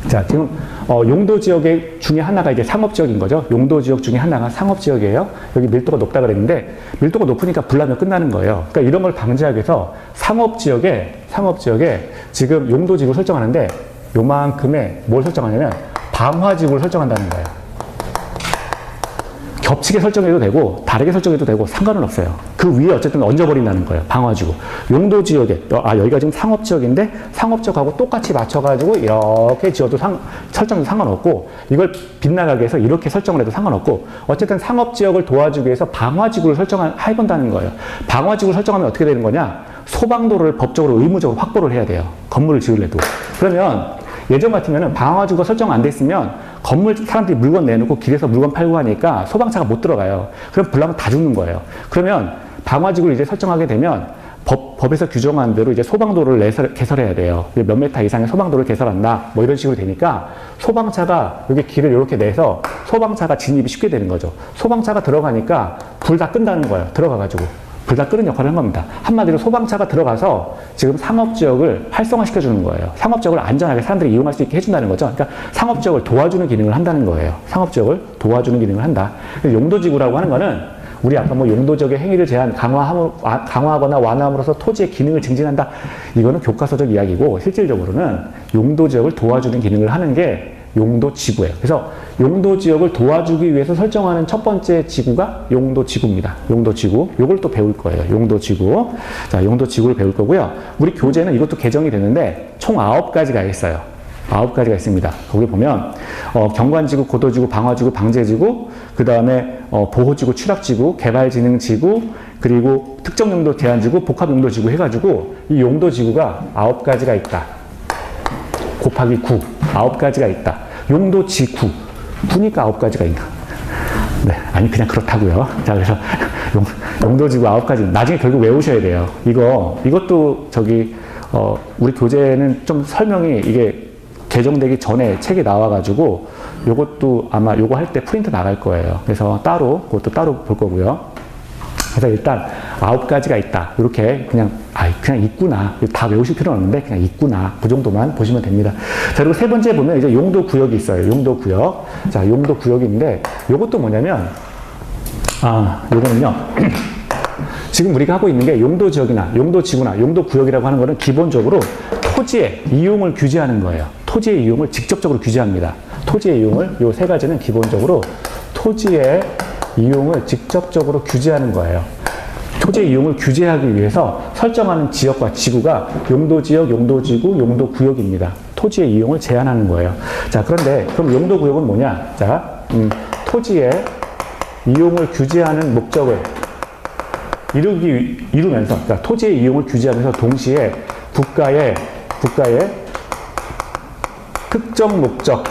자, 지금 용도지역 중에 하나가 이제 상업지역인 거죠. 용도지역 중에 하나가 상업지역이에요. 여기 밀도가 높다 그랬는데 밀도가 높으니까 불나면 끝나는 거예요. 그러니까 이런 걸 방지하기 위해서 상업지역에 지금 용도지구 설정하는데 요만큼의 뭘 설정하냐면 방화지구를 설정한다는 거예요. 겹치게 설정해도 되고 다르게 설정해도 되고 상관은 없어요. 그 위에 어쨌든 얹어버린다는 거예요. 방화지구. 용도지역에 여기가 지금 상업지역인데 상업지역하고 똑같이 맞춰가지고 이렇게 지어도 설정도 상관없고 이걸 빗나가게 해서 이렇게 설정을 해도 상관없고 어쨌든 상업지역을 도와주기 위해서 방화지구를 해본다는 거예요. 방화지구를 설정하면 어떻게 되는 거냐? 소방도를 법적으로 의무적으로 확보를 해야 돼요. 건물을 지으려도. 그러면 예전 같으면은 방화지구가 설정 안 됐으면 사람들이 물건 내놓고 길에서 물건 팔고 하니까 소방차가 못 들어가요. 그럼 불나면 다 죽는 거예요. 그러면 방화지구를 이제 설정하게 되면 법에서 규정한 대로 이제 소방도를 개설해야 돼요. 몇 메타 이상의 소방도를 개설한다. 뭐 이런 식으로 되니까 소방차가 여기 길을 이렇게 내서 소방차가 진입이 쉽게 되는 거죠. 소방차가 들어가니까 불 다 끈다는 거예요. 들어가가지고. 불 다 끄는 역할을 한 겁니다. 한마디로 소방차가 들어가서 지금 상업지역을 활성화시켜주는 거예요. 상업지역을 안전하게 사람들이 이용할 수 있게 해준다는 거죠. 그러니까 상업지역을 도와주는 기능을 한다는 거예요. 상업지역을 도와주는 기능을 한다. 용도지구라고 하는 거는 우리 아까 뭐 용도적의 행위를 강화하거나 완화함으로써 토지의 기능을 증진한다. 이거는 교과서적 이야기고 실질적으로는 용도지역을 도와주는 기능을 하는 게 용도지구예요. 그래서 용도지역을 도와주기 위해서 설정하는 첫 번째 지구가 용도지구입니다. 용도지구. 요걸 또 배울 거예요. 용도지구. 자, 용도지구를 배울 거고요. 우리 교재는 이것도 개정이 됐는데 총 9가지가 있어요. 9가지가 있습니다. 거기 보면 경관지구, 고도지구, 방어지구, 방제지구, 그 다음에 보호지구, 취락지구, 개발진흥지구, 그리고 특정용도 제한지구, 복합용도지구 해가지고 이 용도지구가 9가지가 있다. 곱하기 9. 9가지가 있다. 용도지구. 9니까 9가지가 있나? 네, 아니 그냥 그렇다고요. 자, 그래서 용도지구 9가지. 나중에 결국 외우셔야 돼요. 이것도 우리 교재는 좀 설명이 이게 개정되기 전에 책이 나와가지고 요것도 아마 요거 할 때 프린트 나갈 거예요. 그래서 그것도 따로 볼 거고요. 그래서 일단 9가지가 있다. 이렇게 그냥 있구나. 다 외우실 필요는 없는데 그냥 있구나. 그 정도만 보시면 됩니다. 자, 그리고 세 번째 보면 이제 용도구역이 있어요. 용도구역. 자, 용도구역인데 요것도 뭐냐면 요거는요. 지금 우리가 하고 있는 게 용도지역이나 용도지구나 용도구역이라고 하는 거는 기본적으로 토지의 이용을 규제하는 거예요. 토지의 이용을 직접적으로 규제합니다. 토지의 이용을 요 세 가지는 기본적으로 토지의 이용을 직접적으로 규제하는 거예요. 토지의 이용을 규제하기 위해서 설정하는 지역과 지구가 용도지역, 용도지구, 용도구역입니다. 토지의 이용을 제한하는 거예요. 자, 그런데 그럼 용도구역은 뭐냐? 자, 토지의 이용을 규제하는 목적을 이루면서, 그러니까 토지의 이용을 규제하면서 동시에 국가의 특정 목적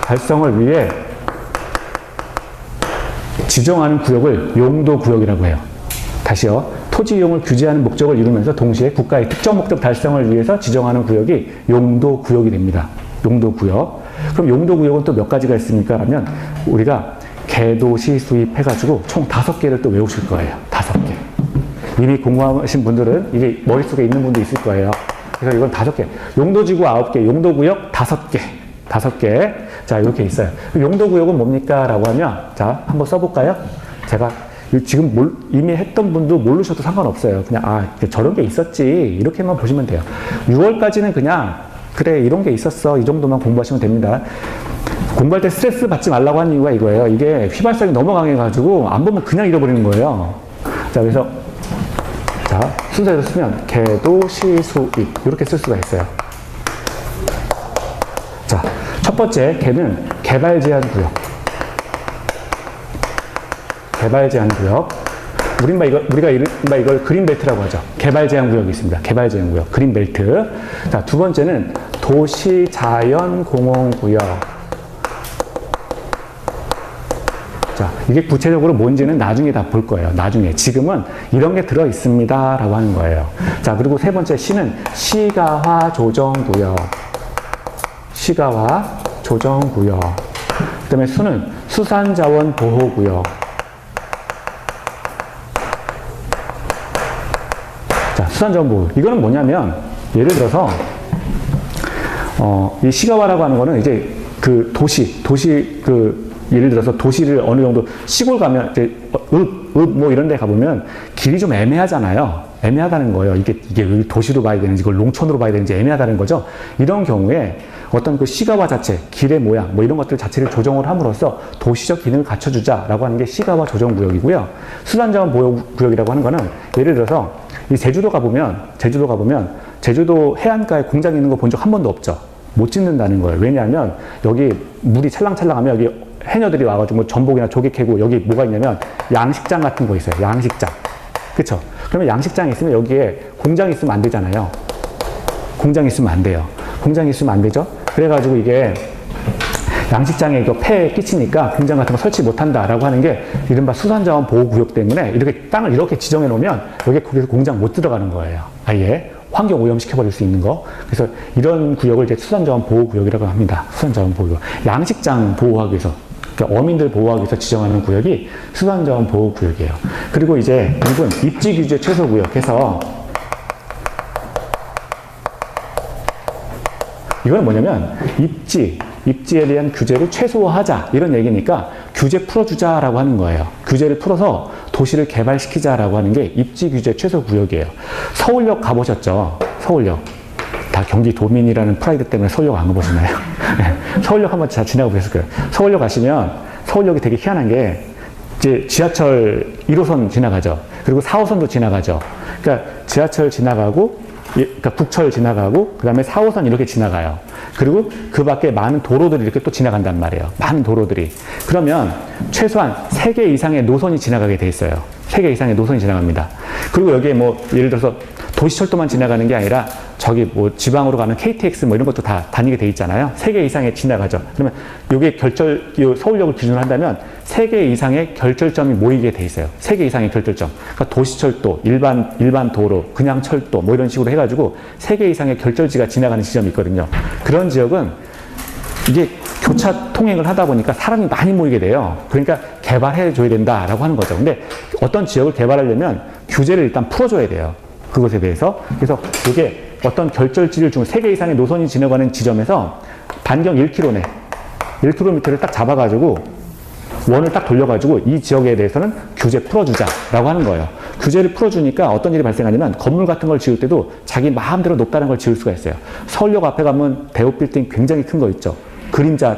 달성을 위해 지정하는 구역을 용도구역이라고 해요. 다시요. 토지 이용을 규제하는 목적을 이루면서 동시에 국가의 특정 목적 달성을 위해서 지정하는 구역이 용도구역이 됩니다. 용도구역. 그럼 용도구역은 또 몇 가지가 있습니까? 하면 우리가 개도시 수입해가지고 총 5개를 또 외우실 거예요. 5개. 이미 공부하신 분들은 이게 머릿속에 있는 분도 있을 거예요. 그래서 이건 5개. 용도지구 9개, 용도구역 5개. 5개. 자, 이렇게 있어요. 용도구역은 뭡니까? 라고 하면, 자, 한번 써볼까요? 제가 지금 이미 했던 분도 모르셔도 상관없어요. 그냥, 저런 게 있었지. 이렇게만 보시면 돼요. 6월까지는 그냥, 그래, 이런 게 있었어. 이 정도만 공부하시면 됩니다. 공부할 때 스트레스 받지 말라고 하는 이유가 이거예요. 이게 휘발성이 너무 강해가지고 안 보면 그냥 잃어버리는 거예요. 자, 그래서 자, 순서대로 쓰면 개도, 시, 수, 입 이렇게 쓸 수가 있어요. 자, 첫 번째 개는 개발 제한 구역. 개발 제한 구역. 우리가 이걸 그린벨트라고 하죠. 개발 제한 구역이 있습니다. 개발 제한 구역, 그린벨트. 자, 두 번째는 도시 자연 공원 구역. 자, 이게 구체적으로 뭔지는 나중에 다 볼 거예요. 나중에. 지금은 이런 게 들어 있습니다. 라고 하는 거예요. 자, 그리고 세 번째 시는 시가화 조정구역. 시가화 조정구역. 그 다음에 수는 수산자원 보호구역. 자, 수산자원 보호. 이거는 뭐냐면, 예를 들어서, 이 시가화라고 하는 거는 이제 예를 들어서 도시를 어느 정도 시골 가면 이제 뭐 이런 데 가보면 길이 좀 애매하잖아요. 애매하다는 거예요. 이게 도시로 봐야 되는지 이걸 농촌으로 봐야 되는지 애매하다는 거죠. 이런 경우에 어떤 그 시가화 자체, 길의 모양 뭐 이런 것들 자체를 조정을 함으로써 도시적 기능을 갖춰주자라고 하는 게 시가화 조정구역이고요. 수산자원 보호구역이라고 하는 거는 예를 들어서 이 제주도 가보면 제주도 해안가에 공장 있는 거 본 적 한 번도 없죠. 못 짓는다는 거예요. 왜냐하면 여기 물이 찰랑찰랑하면 여기 해녀들이 와가지고 뭐 전복이나 조개 캐고 여기 뭐가 있냐면 양식장 같은 거 있어요. 양식장. 그쵸? 그러면 양식장이 있으면 여기에 공장이 있으면 안 되잖아요. 공장이 있으면 안 돼요. 공장이 있으면 안 되죠? 그래가지고 이게 양식장에 이거 폐에 끼치니까 공장 같은 거 설치 못 한다라고 하는 게 이른바 수산자원 보호구역 때문에 이렇게 땅을 이렇게 지정해 놓으면 여기 거기서 공장 못 들어가는 거예요. 아예. 환경 오염시켜버릴 수 있는 거. 그래서 이런 구역을 이제 수산자원 보호구역이라고 합니다. 수산자원 보호구역. 양식장 보호하기 위해서, 그러니까 어민들 보호하기 위해서 지정하는 구역이 수산자원 보호구역이에요. 그리고 이제 이건 입지규제 최소구역해서 이건 뭐냐면 입지, 입지에 대한 규제를 최소화하자 이런 얘기니까 규제 풀어주자라고 하는 거예요. 규제를 풀어서 도시를 개발시키자라고 하는 게 입지 규제 최소 구역이에요. 서울역 가보셨죠? 서울역. 다 경기도민이라는 프라이드 때문에 서울역 안 가보시나요? 서울역 한번 지나가 보셨을 거예요. 서울역 가시면 서울역이 되게 희한한 게 이제 지하철 1호선 지나가죠. 그리고 4호선도 지나가죠. 그러니까 지하철 지나가고, 그러니까 국철 지나가고, 그 다음에 4호선 이렇게 지나가요. 그리고 그 밖에 많은 도로들이 이렇게 또 지나간단 말이에요. 많은 도로들이. 그러면 최소한 3개 이상의 노선이 지나가게 돼 있어요. 3개 이상의 노선이 지나갑니다. 그리고 여기에 뭐 예를 들어서 도시철도만 지나가는 게 아니라 저기 뭐 지방으로 가는 KTX 뭐 이런 것도 다 다니게 돼 있잖아요. 3개 이상의 지나가죠. 그러면 요게 서울역을 기준으로 한다면 3개 이상의 결절점이 모이게 돼 있어요. 3개 이상의 결절점. 그러니까 도시철도, 일반 도로, 그냥 철도 뭐 이런 식으로 해가지고 3개 이상의 결절지가 지나가는 지점이 있거든요. 그런 지역은 이게 교차 통행을 하다 보니까 사람이 많이 모이게 돼요. 그러니까 개발해 줘야 된다라고 하는 거죠. 근데 어떤 지역을 개발하려면 규제를 일단 풀어줘야 돼요. 그것에 대해서. 그래서 이게 어떤 결절지를 중 3개 이상의 노선이 지나가는 지점에서 반경 1km, 1km를 딱 잡아가지고 원을 딱 돌려가지고 이 지역에 대해서는 규제 풀어주자라고 하는 거예요. 규제를 풀어주니까 어떤 일이 발생하냐면 건물 같은 걸 지을 때도 자기 마음대로 높다는 걸 지을 수가 있어요. 서울역 앞에 가면 대우빌딩 굉장히 큰 거 있죠. 그림자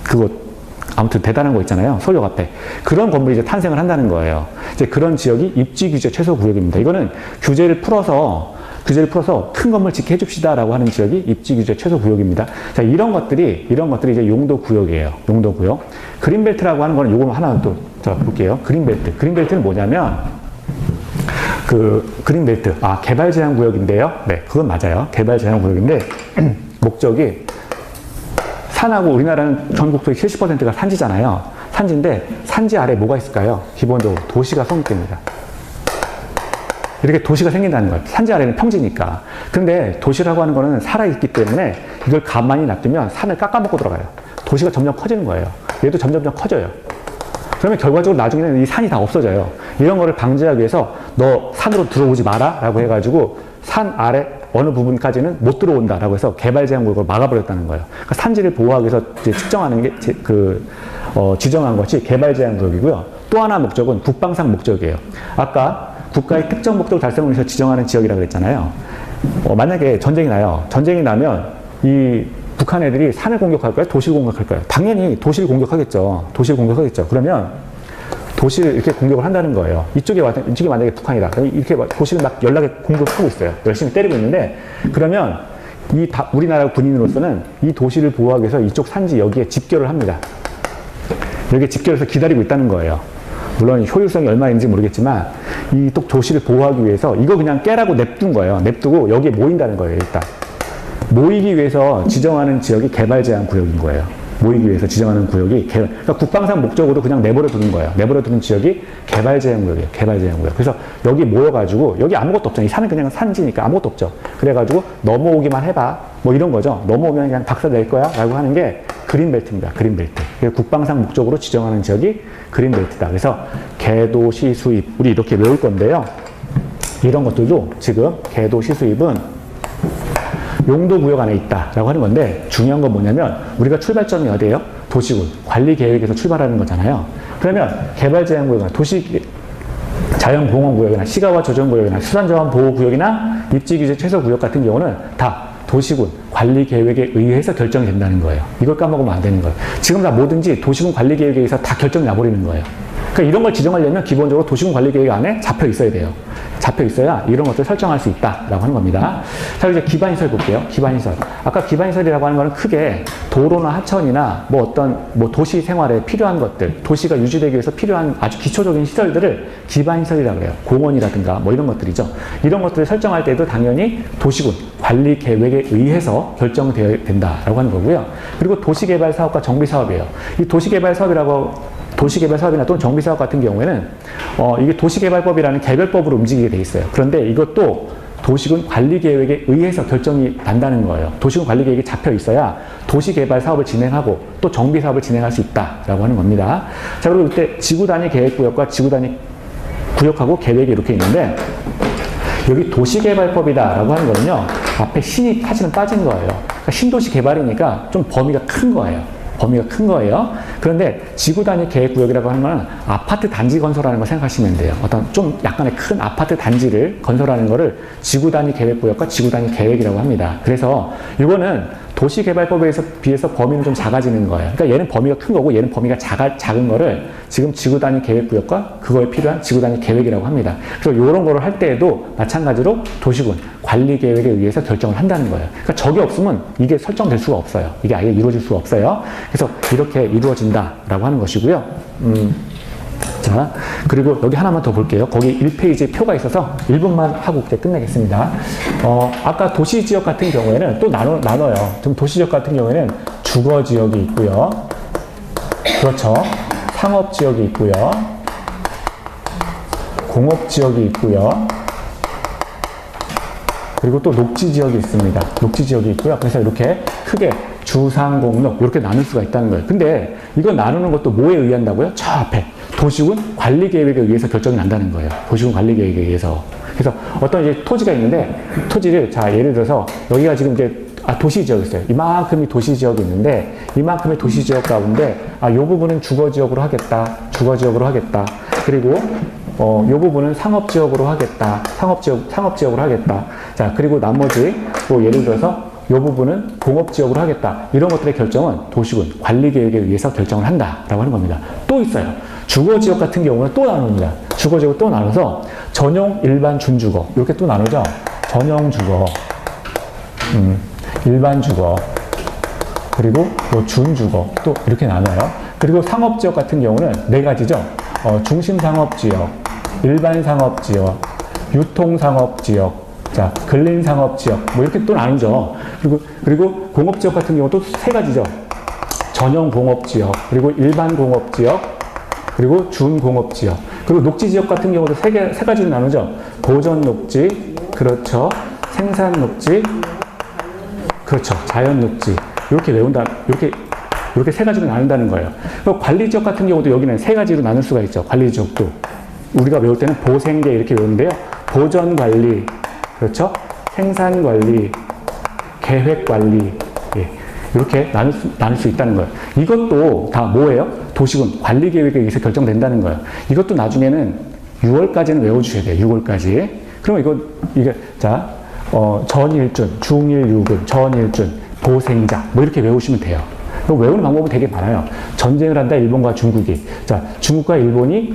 그거 아무튼 대단한 거 있잖아요. 서울역 앞에. 그런 건물이 이제 탄생을 한다는 거예요. 이제 그런 지역이 입지 규제 최소 구역입니다. 이거는 규제를 풀어서 큰 건물 짓게 해줍시다라고 하는 지역이 입지 규제 최소 구역입니다. 자, 이런 것들이 이제 용도 구역이에요. 용도 구역. 그린벨트라고 하는 거는 요거 하나 또 볼게요. 그린벨트. 그린벨트는 뭐냐면 그린벨트. 개발 제한 구역인데요. 네, 그건 맞아요. 개발 제한 구역인데 목적이 산하고 우리나라는 전국토의 70%가 산지잖아요. 산지인데 산지 아래 뭐가 있을까요? 기본적으로 도시가 성립됩니다. 이렇게 도시가 생긴다는 거예요. 산지 아래는 평지니까. 근데 도시라고 하는 거는 살아있기 때문에 이걸 가만히 놔두면 산을 깎아먹고 들어가요. 도시가 점점 커지는 거예요. 얘도 점점 커져요. 그러면 결과적으로 나중에는 이 산이 다 없어져요. 이런 거를 방지하기 위해서 너 산으로 들어오지 마라 라고 해가지고 산 아래 어느 부분까지는 못 들어온다라고 해서 개발 제한 구역을 막아버렸다는 거예요. 그러니까 산지를 보호하기 위해서 이제 측정하는 게 지정한 것이 개발 제한 구역이고요. 또 하나 목적은 국방상 목적이에요. 아까 국가의 특정 목적 달성을 위해서 지정하는 지역이라고 그랬잖아요. 만약에 전쟁이 나요. 전쟁이 나면 이 북한 애들이 산을 공격할까요? 도시를 공격할까요? 당연히 도시를 공격하겠죠. 도시를 공격하겠죠. 그러면 도시를 이렇게 공격을 한다는 거예요. 이쪽에 만약에 북한이다. 이렇게 도시를 막 연락에 공격하고 있어요. 열심히 때리고 있는데, 그러면 우리나라 군인으로서는 이 도시를 보호하기 위해서 이쪽 산지 여기에 집결을 합니다. 여기에 집결해서 기다리고 있다는 거예요. 물론 효율성이 얼마인지 모르겠지만 이 도시를 보호하기 위해서 이거 그냥 깨라고 냅둔 거예요. 냅두고 여기에 모인다는 거예요. 일단 모이기 위해서 지정하는 지역이 개발 제한 구역인 거예요. 모이기 위해서 지정하는 구역이 그러니까 국방상 목적으로 그냥 내버려 두는 거예요. 내버려 두는 지역이 개발 제한 구역이에요. 개발 제한 구역. 그래서 여기 모여가지고 여기 아무것도 없잖아요. 이 산은 그냥 산지니까 아무것도 없죠. 그래가지고 넘어오기만 해봐. 뭐 이런 거죠. 넘어오면 그냥 박살 낼 거야 라고 하는 게 그린벨트입니다. 그린벨트. 국방상 목적으로 지정하는 지역이 그린벨트다. 그래서 개도시 수입 우리 이렇게 외울 건데요. 이런 것들도 지금 개도시 수입은 용도구역 안에 있다라고 하는 건데, 중요한 건 뭐냐면 우리가 출발점이 어디예요? 도시군, 관리계획에서 출발하는 거잖아요. 그러면 개발제한구역이나 자연공원구역이나 시가와 조정구역이나 수산자원보호구역이나 입지규제 최소구역 같은 경우는 다 도시군 관리계획에 의해서 결정이 된다는 거예요. 이걸 까먹으면 안 되는 거예요. 지금 다 뭐든지 도시군 관리계획에 의해서 다 결정이 나버리는 거예요. 그러니까 이런 걸 지정하려면 기본적으로 도시군 관리계획 안에 잡혀 있어야 돼요. 잡혀 있어야 이런 것들을 설정할 수 있다라고 하는 겁니다. 자, 이제 기반시설 볼게요. 기반시설. 아까 기반시설이라고 하는 거는 크게 도로나 하천이나 도시 생활에 필요한 것들, 도시가 유지되기 위해서 필요한 아주 기초적인 시설들을 기반시설이라고 해요. 공원이라든가 뭐 이런 것들이죠. 이런 것들을 설정할 때도 당연히 도시군 관리 계획에 의해서 결정되어야 된다라고 하는 거고요. 그리고 도시개발 사업과 정비 사업이에요. 이 도시개발 사업이나 또는 정비사업 같은 경우에는 이게 도시개발법이라는 개별법으로 움직이게 돼 있어요. 그런데 이것도 도시군 관리계획에 의해서 결정이 난다는 거예요. 도시군 관리계획이 잡혀 있어야 도시개발 사업을 진행하고 또 정비사업을 진행할 수 있다라고 하는 겁니다. 자, 그리고 이때 지구단위 계획구역과 지구단위 구역하고 계획이 이렇게 있는데, 여기 도시개발법이다라고 하는 거는요, 앞에 신이 사실은 빠진 거예요. 그러니까 신도시 개발이니까 좀 범위가 큰 거예요. 범위가 큰 거예요. 그런데 지구 단위 계획 구역이라고 하는 건 아파트 단지 건설하는 거 생각하시면 돼요. 어떤 좀 약간의 큰 아파트 단지를 건설하는 거를 지구 단위 계획 구역과 지구 단위 계획이라고 합니다. 그래서 이거는 도시개발법에 비해서 범위는 좀 작아지는 거예요. 그러니까 얘는 범위가 큰 거고 얘는 범위가 작은 거를 지금 지구 단위 계획 구역과 그거에 필요한 지구 단위 계획이라고 합니다. 그래서 이런 거를 할 때에도 마찬가지로 도시군 관리 계획에 의해서 결정을 한다는 거예요. 그러니까 저게 없으면 이게 설정될 수가 없어요. 이게 아예 이루어질 수가 없어요. 그래서 이렇게 이루어진다라고 하는 것이고요. 자, 그리고 여기 하나만 더 볼게요. 거기 1페이지에 표가 있어서 1분만 하고 이제 끝내겠습니다. 아까 도시지역 같은 경우에는 또 나눠요. 좀 도시지역 같은 경우에는 주거지역이 있고요. 그렇죠. 상업지역이 있고요. 공업지역이 있고요. 그리고 또 녹지지역이 있습니다. 녹지지역이 있고요. 그래서 이렇게 크게 주상공록 이렇게 나눌 수가 있다는 거예요. 근데 이거 나누는 것도 뭐에 의한다고요? 저 앞에 도시군 관리계획에 의해서 결정이 난다는 거예요. 도시군 관리계획에 의해서. 그래서 어떤 이제 토지가 있는데 토지를 자 예를 들어서 여기가 지금 이제 도시지역이 있어요. 이만큼이 도시지역이 있는데 이만큼의 도시지역 가운데 이 부분은 주거지역으로 하겠다. 주거지역으로 하겠다. 그리고 이 부분은 상업지역으로 하겠다. 상업지역으로 하겠다. 자, 그리고 나머지 또 예를 들어서 이 부분은 공업지역으로 하겠다. 이런 것들의 결정은 도시군 관리계획에 의해서 결정을 한다라고 하는 겁니다. 또 있어요. 주거지역 같은 경우는 또 나눕니다. 주거지역을 또 나눠서 전용, 일반, 준주거 이렇게 또 나누죠. 전용 주거, 일반 주거, 그리고 뭐 준주거 또 이렇게 나눠요. 그리고 상업지역 같은 경우는 네 가지죠. 중심상업지역, 일반상업지역, 유통상업지역, 자, 근린상업지역 뭐 이렇게 또 나누죠. 그리고 공업지역 같은 경우 또 세 가지죠. 전용공업지역, 그리고 일반공업지역, 그리고 준공업지역. 그리고 녹지지역 같은 경우도 세 가지로 나누죠. 보전녹지, 그렇죠. 생산녹지, 그렇죠. 자연녹지. 이렇게 이렇게 세 가지로 나눈다는 거예요. 그리고 관리지역 같은 경우도 여기는 세 가지로 나눌 수가 있죠. 관리지역도. 우리가 외울 때는 보생계 이렇게 외우는데요. 보전관리, 그렇죠. 생산관리, 계획관리. 예. 이렇게 나눌 수 있다는 거예요. 이것도 다 뭐예요? 도시군 관리계획에 의해서 결정된다는 거예요. 이것도 나중에는 6월까지는 외워주셔야 돼요. 6월까지. 그럼 이게, 자, 전일준, 중일유군, 전일준, 보생자, 뭐 이렇게 외우시면 돼요. 외우는 방법은 되게 많아요. 전쟁을 한다, 일본과 중국이. 자, 중국과 일본이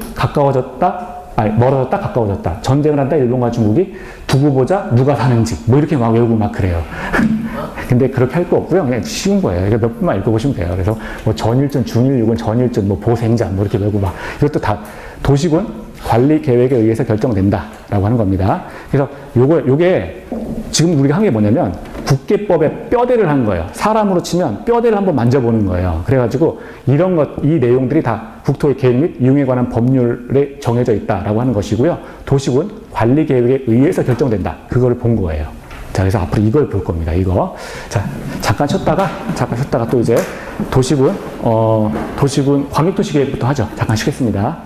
멀어졌다, 가까워졌다. 전쟁을 한다, 일본과 중국이 두고 보자, 누가 사는지. 뭐 이렇게 막 외우고 막 그래요. 근데 그렇게 할 거 없고요. 그냥 쉬운 거예요. 몇 분만 읽어보시면 돼요. 그래서 뭐 전일준, 중일유군, 전일준, 뭐 보생자, 뭐 이렇게 외우고 막. 이것도 다 도시군 관리 계획에 의해서 결정된다라고 하는 겁니다. 그래서 요게 지금 우리가 한 게 뭐냐면 국계법에 뼈대를 한 거예요. 사람으로 치면 뼈대를 한번 만져보는 거예요. 그래가지고 이 내용들이 다 국토의 계획 및 이용에 관한 법률에 정해져 있다라고 하는 것이고요. 도시군 관리 계획에 의해서 결정된다. 그거를 본 거예요. 자, 그래서 앞으로 이걸 볼 겁니다. 이거. 자, 잠깐 쉬었다가 또 이제 도시군 광역도시 계획부터 하죠. 잠깐 쉬겠습니다.